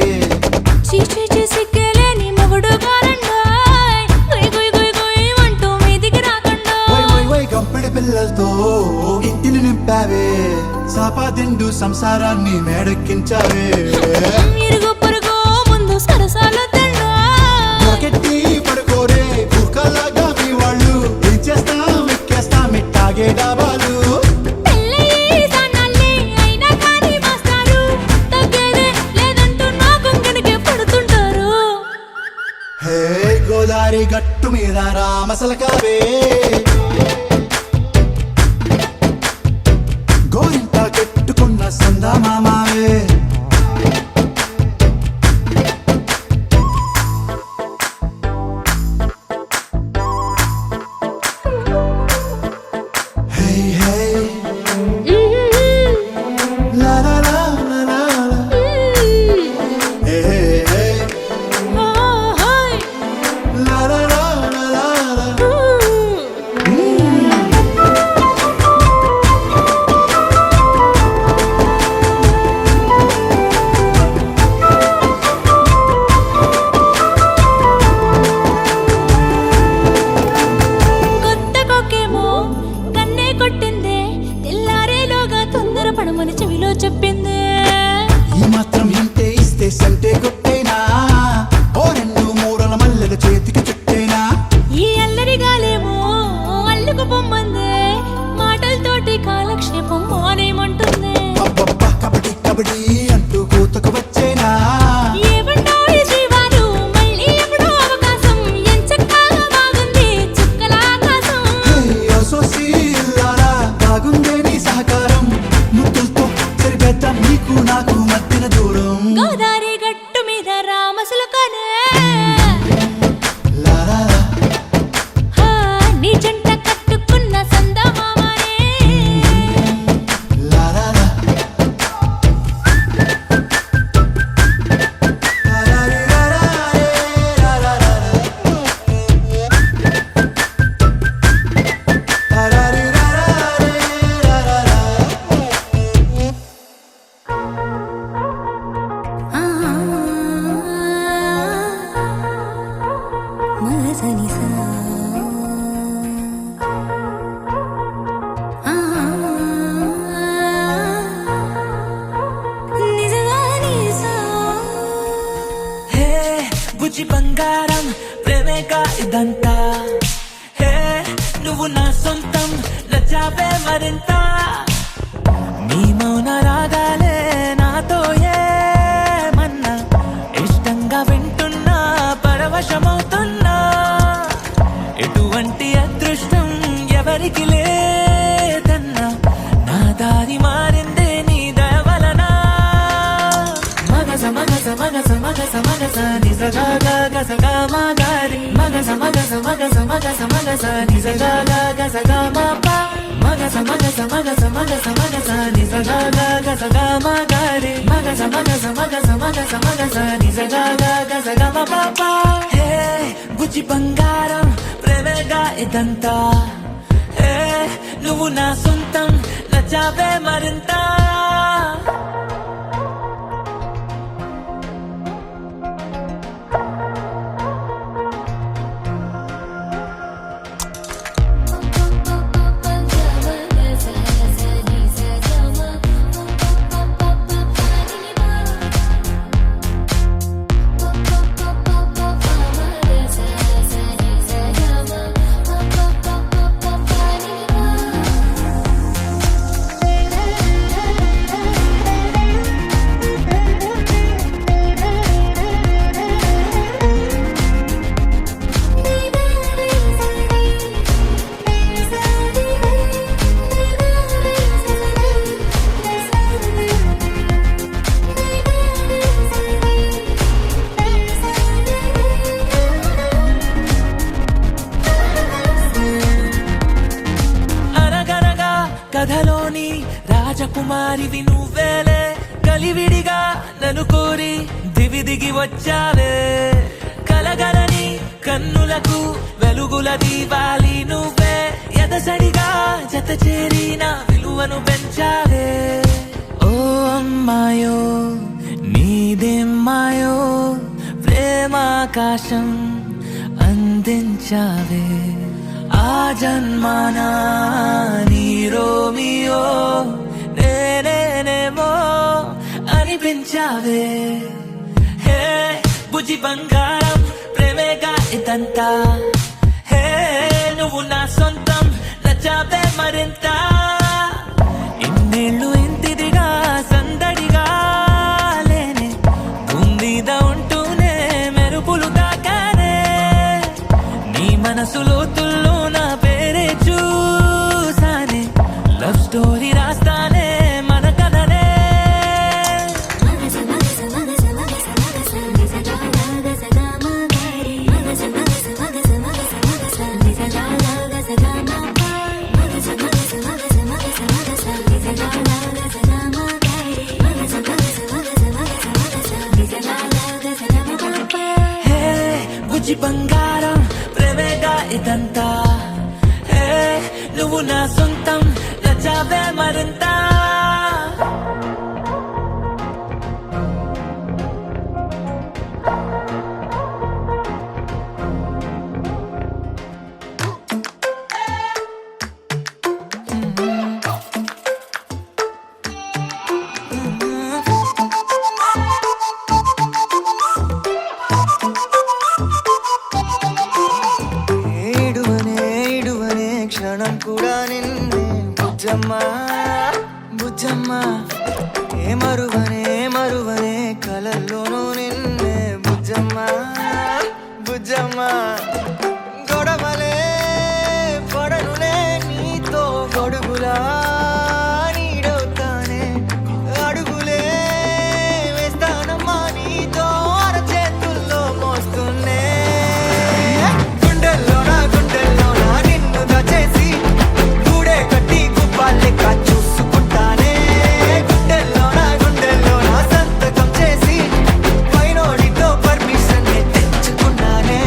చీచీ సిగ్గలేని మొగుడు గారండాయ్ గుయ్ గుయ్ గుయ్ గుయ్ అంటూ మీదికి రాకుండా వై వై వై గంపెడి పిల్లలతో ఇంటిని నింపావే సాపాదిండు సంసారాన్ని మేడెక్కించావే ఇరుగు పొరుగు ముందు సరసాలు తండా రాకెట్టి పడుకోరే కుక్కలాగా మీ వాళ్ళు ఏం చేస్తాం ఎక్కేస్తాం మిట్టాగే డాబాలు పెళ్ళయి సన్నాళ్ళే అయినా కానీ మాస్తారు తగ్గేదే లేదంటూ నా కొంగనికే పడుతుంటారు హే గోదారి గట్టు మీద రామసలకావే గోరింట కెట్టుకున్న సందా మామావే హే హే లా లా లా లా లా లా. హే హే హే హాయ్ లా లా లా లా లా లా. కొత్త కొక్కేమో కన్నే కొట్టిందే తెల్లారేలోగా తొందర పడమని చెవిలో చెప్పిందే ఈ మాత్రం ఇంతే ఇస్తే సంటే కొట్టేనా ఓ రెండు మూరల మల్లెల చేతికి చుట్టేనా ఈ అల్లరి గాలేమో అల్లుకు పొమ్మందే మాటలతోటి కాలక్షేపం మానేమంటుంది అబ్బబ్బా కబడ్డీ కబడ్డీ అంటూ కూతకు వచ్చేనా ఏమంటావు శ్రీవారు మళ్ళీ ఎప్పుడో అవకాశం ఎంచక్కా బాగుంది చుక్కల ఆకాశం హే సోసి ఇల్లారా బాగుందే నీ సహకారం ముద్దులతో సరిపెద్దాం నీకు నాకు మధ్యన దూరం గోదారి గట్టు మీద రామసులకనే లా లా లా. నీ జంట కట్టుకున్న సందమామనే లా లా లా. లా లా రీ లా లా రే లా లా లా లా. లా లా రీ లా లా రే లా లా లా. మలసనిసా నిజగానిసా హే బుజ్జి బంగారం ప్రేమేగా ఇదంతా హే నువ్వు నా సొంతం నచ్చావే మరింత నీ మౌన రాగాలే నాతో ఏమన్నా ఇష్టంగా వింటున్నా పరవశమవుతున్నా ఎటువంటి అదృష్టం ఎవరికి లేదన్నా నా దారి మారిందే నీ దయ వలన మగ సమగ సమగ సమగ సమగ స నిజ గ గ స గ మ గ రి మగ సమగ సమగ సమగ సమగ స నిజ గ గ స గ మ ప మగ సమగ సమగ సమగ సమగ స నిజ గ గ స గ మ గ రి మగ సమగ సమగ సమగ సమగ స నిజ గ గ స గ మ ప ప హే బుజ్జి బంగారం ప్రేమగా ఇదంతా హే నువ్వు నా సొంతం నచ్చావే మరింత కథలోని రాజకుమారివి నువ్వేలే కలివిడిగా నన్ను కోరి దివి దిగి వచ్చావే కలగలని కన్నులకు వెలుగుల దీవాలి నువ్వే ఎదసడిగా జత చేరి నా విలువను పెంచావే ఓ అమ్మాయో నీదేమ్మాయో ప్రేమాకాశం అందించావే ఆ జన్మానా నీ రోమియో నేనేనేమో అనిపించావే హే బుజ్జి బంగారం ప్రేమేగా ఇదంతా హే నువ్వు నా సొంతం నచ్చావే మరింత ఇన్నేళ్ళు ఇంటిదిగా సందడిగా లేనే భూమిద ఉంటూనే మెరుపులు తాకానే నీ మనసులో తుల్లో నా పేరే చూసానే లవ్ స్టోరీ రాస్తానే మన కథనే హే బుజ్జి బంగారం ప్రేమేగా ఇదంతా హే నువ్వు నా సొంతం నచ్చావే మరింత ఏడువనే క్షణం కూడా నిన్నే బుజ్జమ్మా బుజ్జమ్మా ఏ మరువనే కలల్లోనూ నిన్నే బుజ్జమ్మా బుజ్జమ్మా గొడవలే పడనులే నీతో గొడుగులా నీడవుతానే అడుగులే వేస్తానమ్మా నీతో అరచేతుల్లో మోస్తున్నే గుండెల్లోనా నిన్ను దచేసి గూడే కట్టి గుప్పాలెక్క చూసుకుంటానే గుండెల్లోనా సంతకం చేసి పైనోడితో పర్మిషన్ తెచ్చుకున్నానే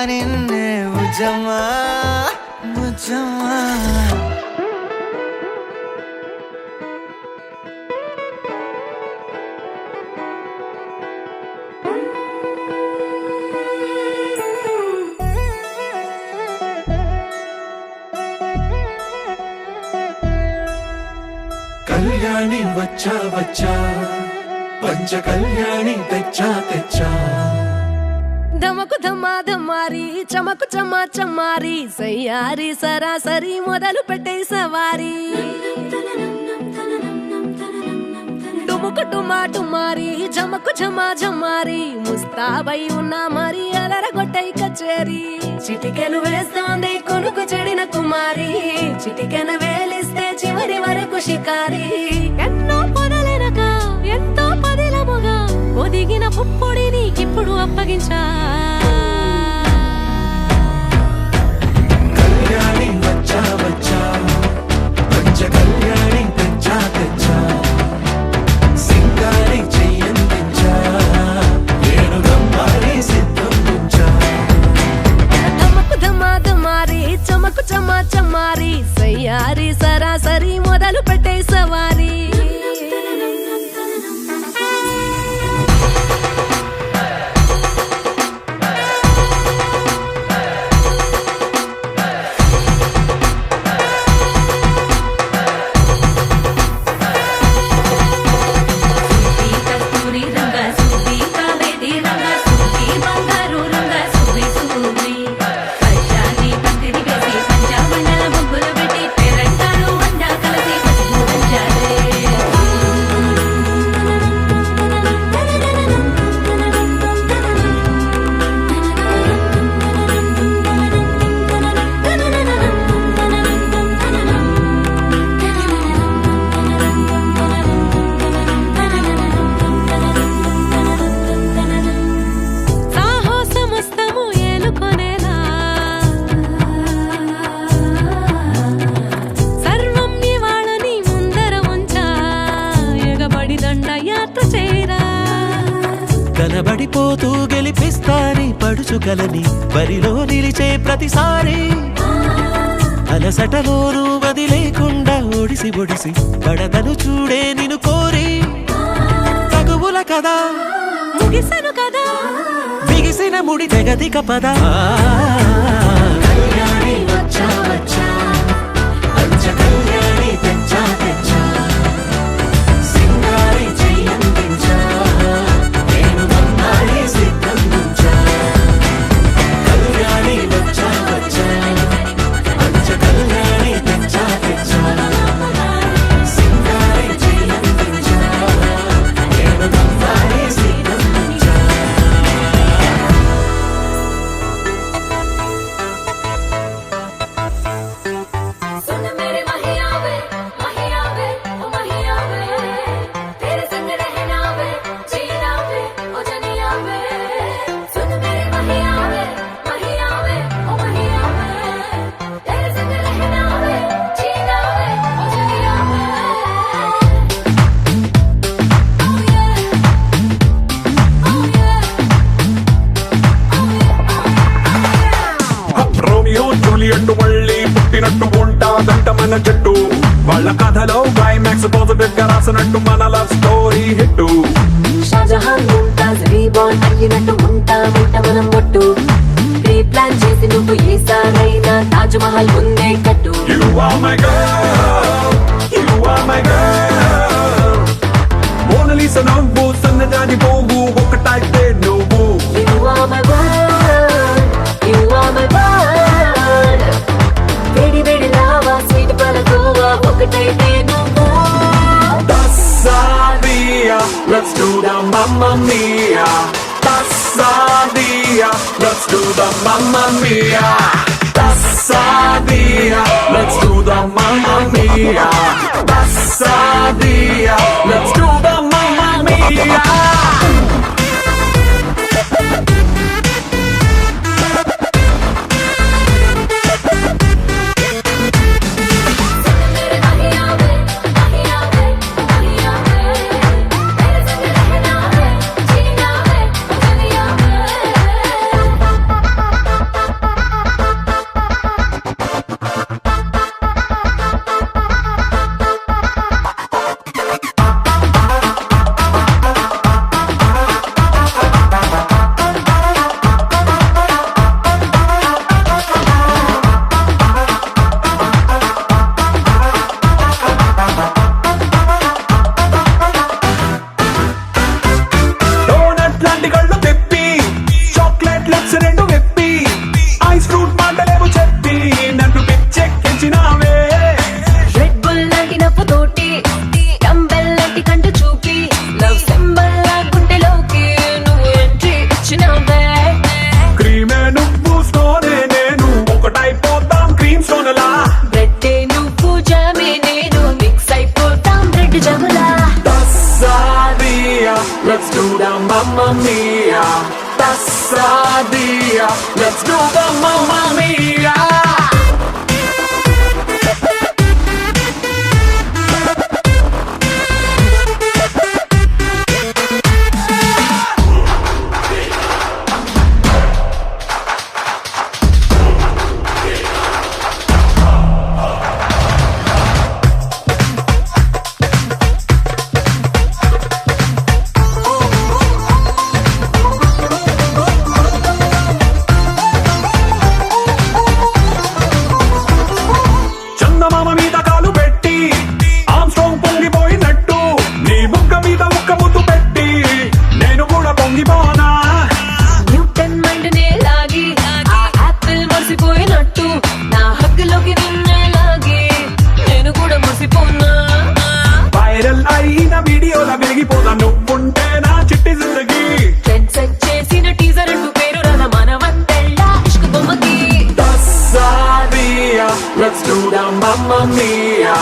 నిన్నే ముజమ్మా ముజమ్మా కళ్యాణి వచ్చా వచ్చా పంచ కళ్యాణి తెచ్చా తెచ్చా ధమకు ధమా ధమారి చమకు చమా చమారి సయ్యారి సరాసరి మొదలు పెట్టే సవారి డుముకు టుమా టుమారి ఝమకు ఝమా ఝమారి ముస్తాబై ఉన్నా మరి అలరగొట్టై కచేరి చిటికెను వేస్తోంది కొనుకు చెడిన కుమారి చిటికెను వేలిస్తే చివరి వరకు షికారి ఎన్నో పొదలెనక ఎంతో పదిలముగా ఒదిగిన పుప్పొడి నీకిప్పుడు అప్పగించా కళ్యాణి వచ్చా వచ్చా పంచ కళ్యాణి తెచ్చా తెచ్చా సింగారి చెయ్యందించా నేను గమ్మారి సిద్ధందించా ధమకు ధమా ధమారి చమకు చమా చమారి సయ్యారి సరాసరి మొదలు పెట్టే సవారి కనబడిపోతూ గెలిపిస్తాని పడుచుకలని బరిలో నిలిచే ప్రతిసారి అలసటలోనూ వదిలేకుండా ఒడిసి ఒడిసి పడతను చూడే నిన్ను కోరి తగువుల కదా ముగిసను కదా బిగిసిన ముడి తెగదిక పద కళ్యాణి వచ్చా వచ్చా పంచ కళ్యాణి తెచ్చా తెచ్చా సింగారి చెయ్యందించా నేను గమ్మారి సిద్ధందించా కళ్యాణి వచ్చా వచ్చా పంచ కళ్యాణి తెచ్చా తెచ్చా సింగారి చెయ్యందించా నేను గమ్మారి సిద్ధందించా सुन मेरे महिया वे ओ महिया वे तेरे संग रहना वे जीना वे ओ जनिया वे सुन मेरे महिया वे ओ महिया वे तेरे संग रहना वे जीना वे ओ जनिया वे oh yeah రోమియో జూలియట్ మళ్ళీ పుట్టినట్టు ఉంటాదంట మన జట్టు వాళ్ళ కథలో క్లైమాక్స్ పాజిటివ్ గా రాసినట్టు మన love story hit Shahjahan Mumtaz reborn అయ్యినట్టు ఉంటామంట మనం ఒట్టు ప్రీ ప్లాన్ చేసి నువ్వు ఈసారైనా తాజ్ మహల్ ముందే కట్టు You are my girl, you are my girl. మోనలీసా నవ్వు సన్నజాజి పువ్వు ఒకటైతే నువ్వు You are my world, you are my world వేడి వేడి లావా స్వీట్ పలకోవా ఒకటైతే నువ్వు Tassadia, let's do the Mamma Mia. Tassadia, let's do the Mamma Mia. Tassadia, let's do the Mamma Mia. Tassadia, let's do the Mamma Mia. मेरे महिया वे ओ महिया वे तेरे संग रहना वे जीना वे ओ जनिया वे the Mamma Mia. Tassadia, let's do the Mamma Mia. చందమామ మీద కాలు పెట్టి Armstrong పొంగిపోయినట్టు నీ బుగ్గ మీద ఒక్క ముద్దు పెట్టి నేను కూడా పొంగిపోనా. న్యూటన్ మైండ్ నే లాగి ఆ యాపిల్ మురిసిపోయినట్టు నా హక్కులోకి నిన్నే లాగి నేను కూడా మురిసిపోనా. వైరల్ అయిన వీడియోల వెలిగిపోదా నువ్వుంటే నా చిట్టి జిందగీ. ట్రెండ్ సెట్ చేసిన టీజర్ అంటూ పేరు రన మనవత్తెళ్ళ ఇష్క్ బొమ్మకి. Tassadia, let's do the Mamma Mia.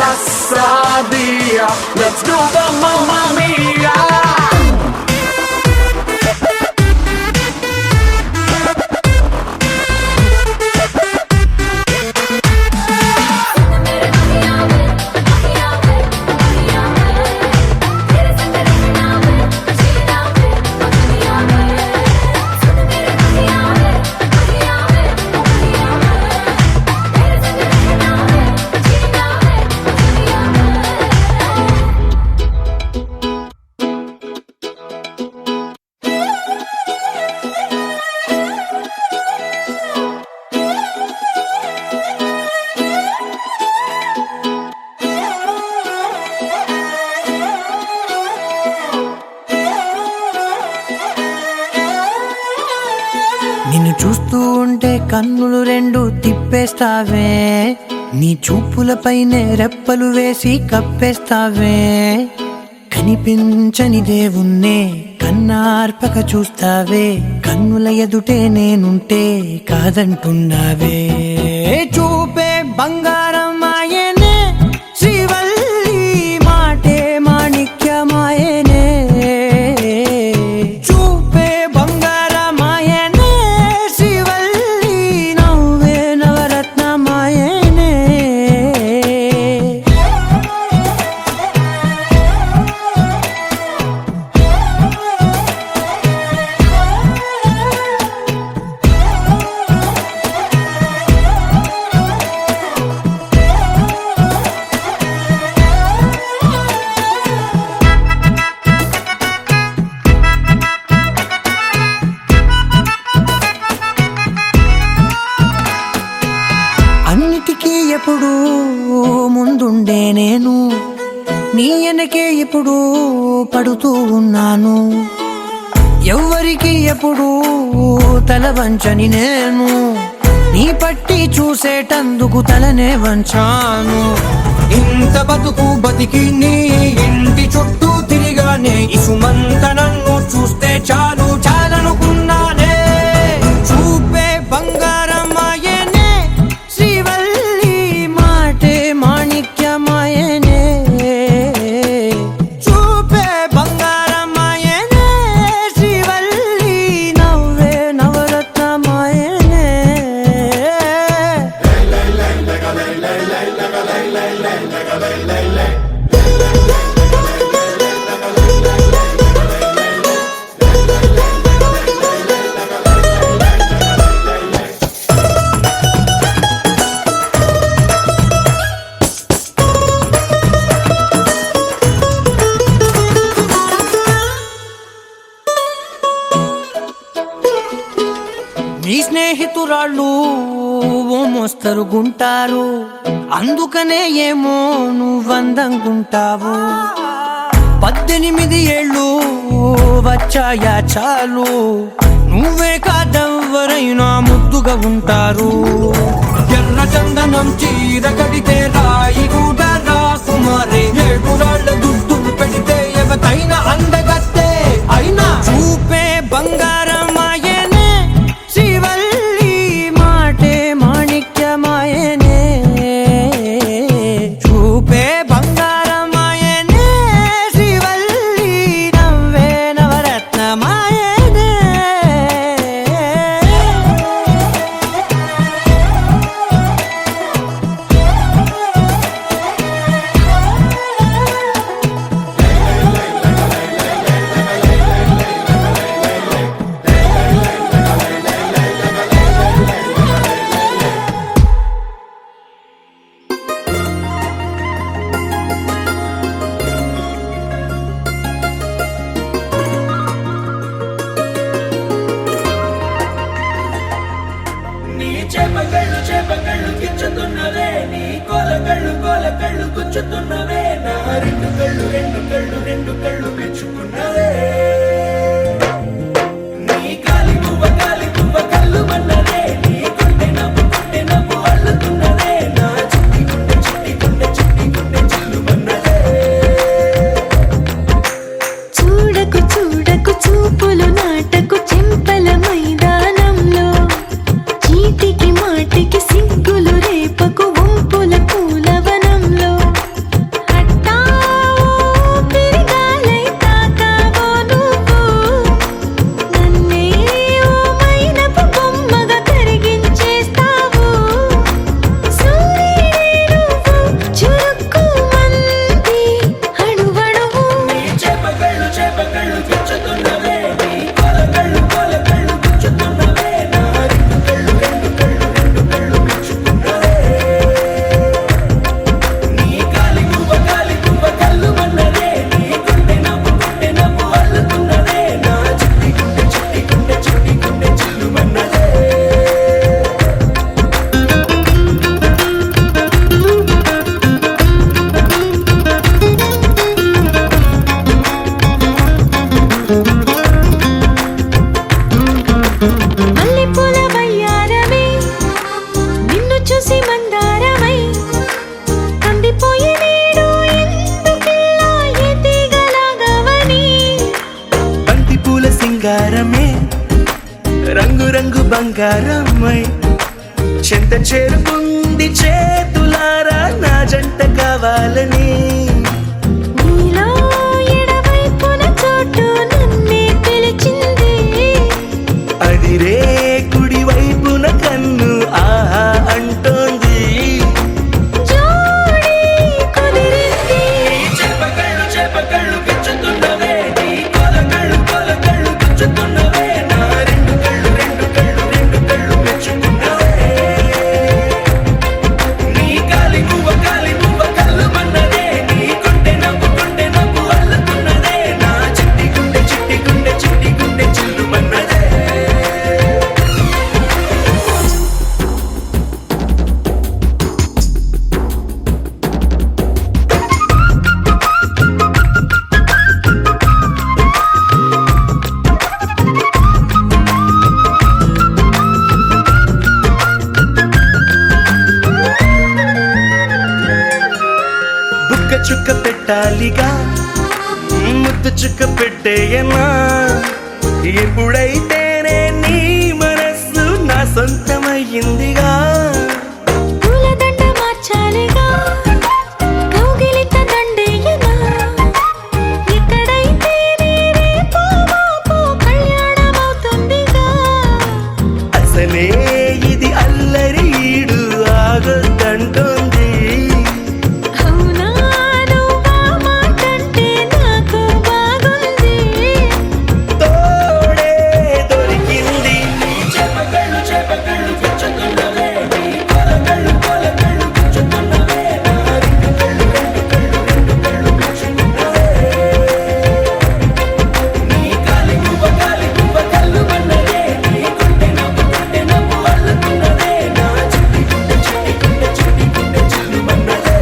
Tassadia, let's do the Mamma Mia. నిన్ను చూస్తూ ఉంటే కన్నులు రెండు తిప్పేస్తావే, నీ చూపులపైనే రెప్పలు వేసి కప్పేస్తావే. కనిపించని దేవుణ్ణే కన్నార్పక చూస్తావే, కన్నుల ఎదుటే నేనుంటే కాదంటున్నావే. చూపే బంగారం ఆయనే శ్రీవల్లి, మాటే మాణిక్యమాయనే. చూపే బంగారమాయనే శ్రీవల్లి, నవ్వే నవరత్నమాయనే. అన్నిటికీ ఎప్పుడు ముందుండే నేను, నీ వెనకే ఎప్పుడు పడుతూ ఉన్నాను. ఎవ్వరికి ఎప్పుడు తల వంచని నేను, నీ పట్టి చూసేటందుకు తలనే వంచాను. ఇంత బతుకు బతికి నీ ఇంటి చుట్టూ తిరిగానే, ఇసుమంత నన్ను చూస్తే చాలు చాలనుకున్నానే. చూపే బంగారమాయనే శ్రీవల్లి, మాటే మాణిక్యమాయనే. చూపే బంగారమాయనే శ్రీవల్లి, నవ్వే నవరత్నమాయనే. నీ స్నేహితురాళ్ళు ఓ మోస్తరుగుంటారు, అందుకనే ఏమో నువ్వందంగుంటావు. 18 ఏళ్ళు వచ్చాయా చాలు, నువ్వే కాదెవ్వరైనా ముద్దుగా ఉంటారు. ఎర్ర చందనం చీర కడితే రాయి కూడా రాకుమారే, 7 రాళ్ళ దుద్దులు పెడితే ఎవతైనా అందగత్తే. అయినా చూపే బంగారమాయనే శ్రీవల్లి, మాటే మాణిక్యమాయనే. చూపే బంగారమాయనే శ్రీవల్లి, నవ్వే నవ గుచ్చుతున్నవే నా రెండు కళ్ళు పెంచుకున్నవే నీ కాలి పువ్వ కళ్ళు మన్నదే నీ గుండె నవ్వు అల్లుతున్నదే నా చిట్టి గుండె చిల్లు మన్నదే చూడకు చూపులు నాటకు చెంపల మైదానంలో చీటికి మాటికి సిగ్గులు రేపకు వంపుల పూలవనంలో హట్టావో పెరిగాలై తాకావో నువ్వు నన్నే ఓ మైనపు బొమ్మగా కరిగించేస్తావు సూర్యుడే నువ్వు చురుక్కు మంది అణువణువు చేపకళ్ళు గుచ్చుతున్నవే నీ కొలకళ్ళు గుచ్చుతున్నవే నా రెండు కళ్ళు పెంచుకున్నవే నీ కాలి పువ్వ కళ్ళు మన్నదే నీ గుండె నవ్వు అల్లుతున్నదే నా చిట్టి గుండె చిల్లు మన్నదే మల్లెపూల వయ్యారమే నిన్ను చూసి మందారమై కందిపోయి నేడు ఎందుకిలా ఎదిగలాగవని బంతి పూల సింగారమే రంగు బంగారమై చెంత చేరుకుంది చేతులారా నా జంట కావాలని నీలో ఎడవైపున చోటు నన్నే పిలిచింది అదిరే కుడి వైపున కన్ను ఆహా అంటోంది జోడి కుదిరింది చేపకళ్ళు గుచ్చుతున్నవే నీ కొలకళ్ళు గుచ్చుతున్నవే నా రెండు కళ్ళు మెచ్చుకున్నవే నీ కాలి పువ్వ కళ్ళు మన్నదే నీ గుండె నవ్వు అల్లుతున్నదే నా చిట్టి గుండె చిల్లు మన్నదే బుక్క చుక్క పెట్టాలిగా ముద్దు చుక్క పెట్టేయనా ఎప్పుడైతేనే నీ మనస్సు నా సొంతమయ్యిందిగా పూలదండ మార్చాలిగా కౌగిలిత దండేయనా ఎక్కడైతే రేపో మాపో కళ్యాణమవుతుందిగా అసలే ఇది అల్లరి ఈడు ఆగొద్దంటోంది అవునా నువ్వా మాటంటే నాకు బాగుంది తోడే దొరికింది చేపకళ్ళు గుచ్చుతున్నవే నీ కొలకళ్ళు గుచ్చుతున్నవే నా రెండు కళ్ళు మెచ్చుకున్నవే నీ కాలి పువ్వ కళ్ళు మన్నదే నీ గుండె నవ్వు అల్లుతున్నదే నా చిట్టి గుండె చిల్లు మన్నదే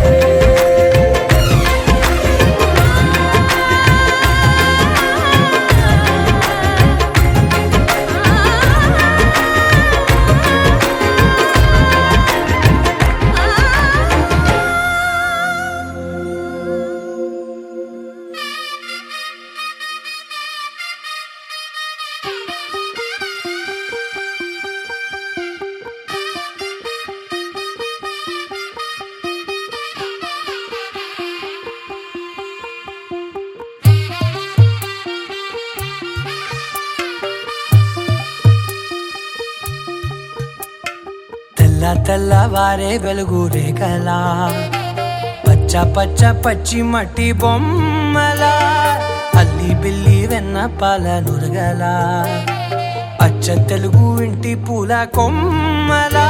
తెల్లవారే వెలుగు రేఖలా పచ్చ పచ్చి మట్టి బొమ్మలా అల్లి బిల్లి వెన్న పాల నురగలా అచ్చ తెలుగు ఇంటి పూల కొమ్మలా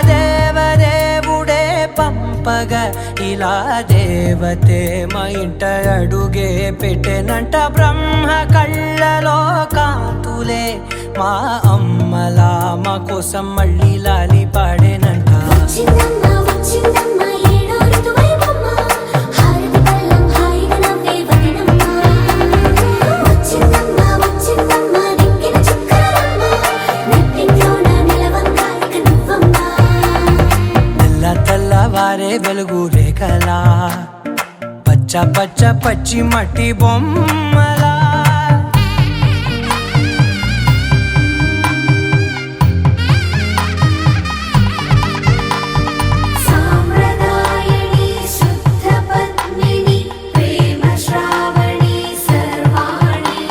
దేవదేవుడే పంపగా ఇలా దేవతే మా ఇంట అడుగే పెట్టెనంట బ్రహ్మ కళ్ళలో కాంతులే మా అమ్మలా మా కోసం మళ్ళీ లాలి పాడేనంట వచ్చిందమ్మా వచ్చిందమ్మా ఏడో ఋతువైవమ్మ వెలుగు రేఖలా పచ్చ పచ్చ పచ్చి మట్టి బొమ్మలా సాంప్రదాయని శుద్ధ పద్మిని ప్రేమ శ్రావణి సర్వాణి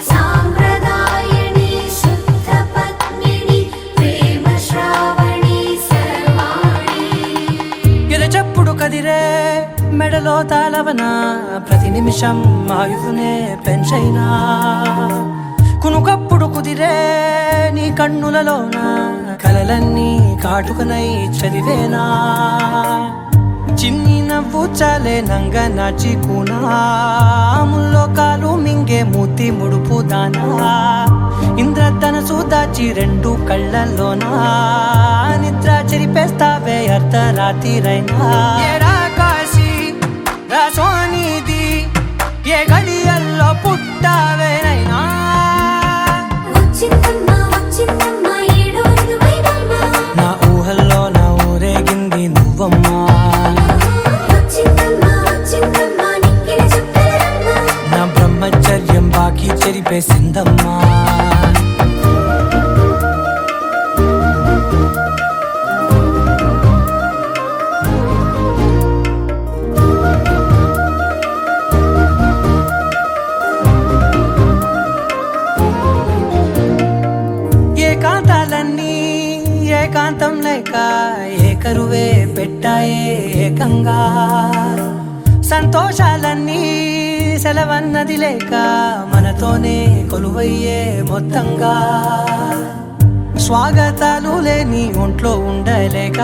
సాంప్రదాయని శుద్ధ పద్మిని ప్రేమ శ్రావణి సర్వాణి ఎరచప్పుడు కదిరే మెడలో తాళవన ప్రతి నిమిషం ఆయుధునే పెంచైనా కునుకప్పుడు కుదిరే నీ కన్నులలోన కలలన్నీ కాటుకనై చదివేనా చిన్ని నవ్వు చాలే నంగ నాచి కూనాముల్లో కాలు మింగే మూతి ముడుపు దానా ఇంద్రధనసు దాచి రెండు కళ్ళల్లోనా నిద్ర చెరిపేస్తావే అర్ధరాత్రిరైనా ఏరా కాశీ రా సోనిది ఏ గడియల్లో పుట్టావేనైనా వచ్చిందమ్మా వచ్చిందమ్మా ఏడో ఋతువైనమ్మా నా ఊహల్లో నా ఊరేగింది నువ్వమ్మా వచ్చిందమ్మా వచ్చిందమ్మా నిక్కిన చుక్కలమ్మా నా బ్రహ్మచర్యం బాకీ చెరిపేసిందమ్మా ఏకాంతాలన్నీ ఏకాంతం లేక ఏకరువే పెట్టాయే ఏకంగా సంతోషాలన్నీ సెలవన్నది లేక మనతోనే కొలువయ్యే మొత్తంగా స్వాగతాలు లేని ఒంట్లో ఉండలేక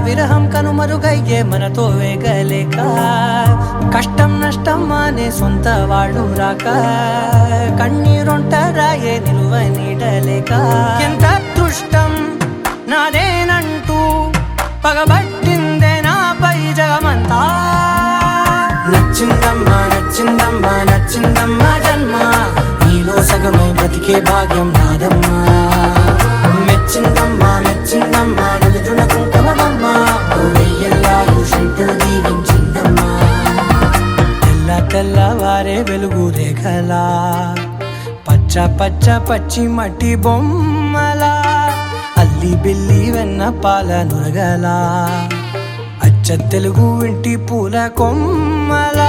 విరహం కనుమరుగయ్యే మనతో వేగలేక కష్టం నష్టం అనే సొంత వాళ్ళు రాక కన్నీరొంటరాయే నిలువ నీడలేక ఎంత అదృష్టం నాదేనంటూ పగబట్టిందే నాపై జగమంతా నచ్చిందమ్మా నచ్చిందమ్మా నచ్చిందమ్మా జన్మ నీలో సగమై బతికే భాగ్యం నాదమ్మా మెచ్చిందమ్మా మెచ్చిందమ్మా నలుజున కుంకుమమ్మా వెయ్యల్లాలు శంకులు దీవించిందమ్మా తెల్ల తెల్లవారే వెలుగు రేఖలా పచ్చ పచ్చ పచ్చి మట్టి బొమ్మలా అల్లి బిల్లి వెన్న పాల నురగలా అచ్చ తెలుగు ఇంటి పూల కొమ్మలా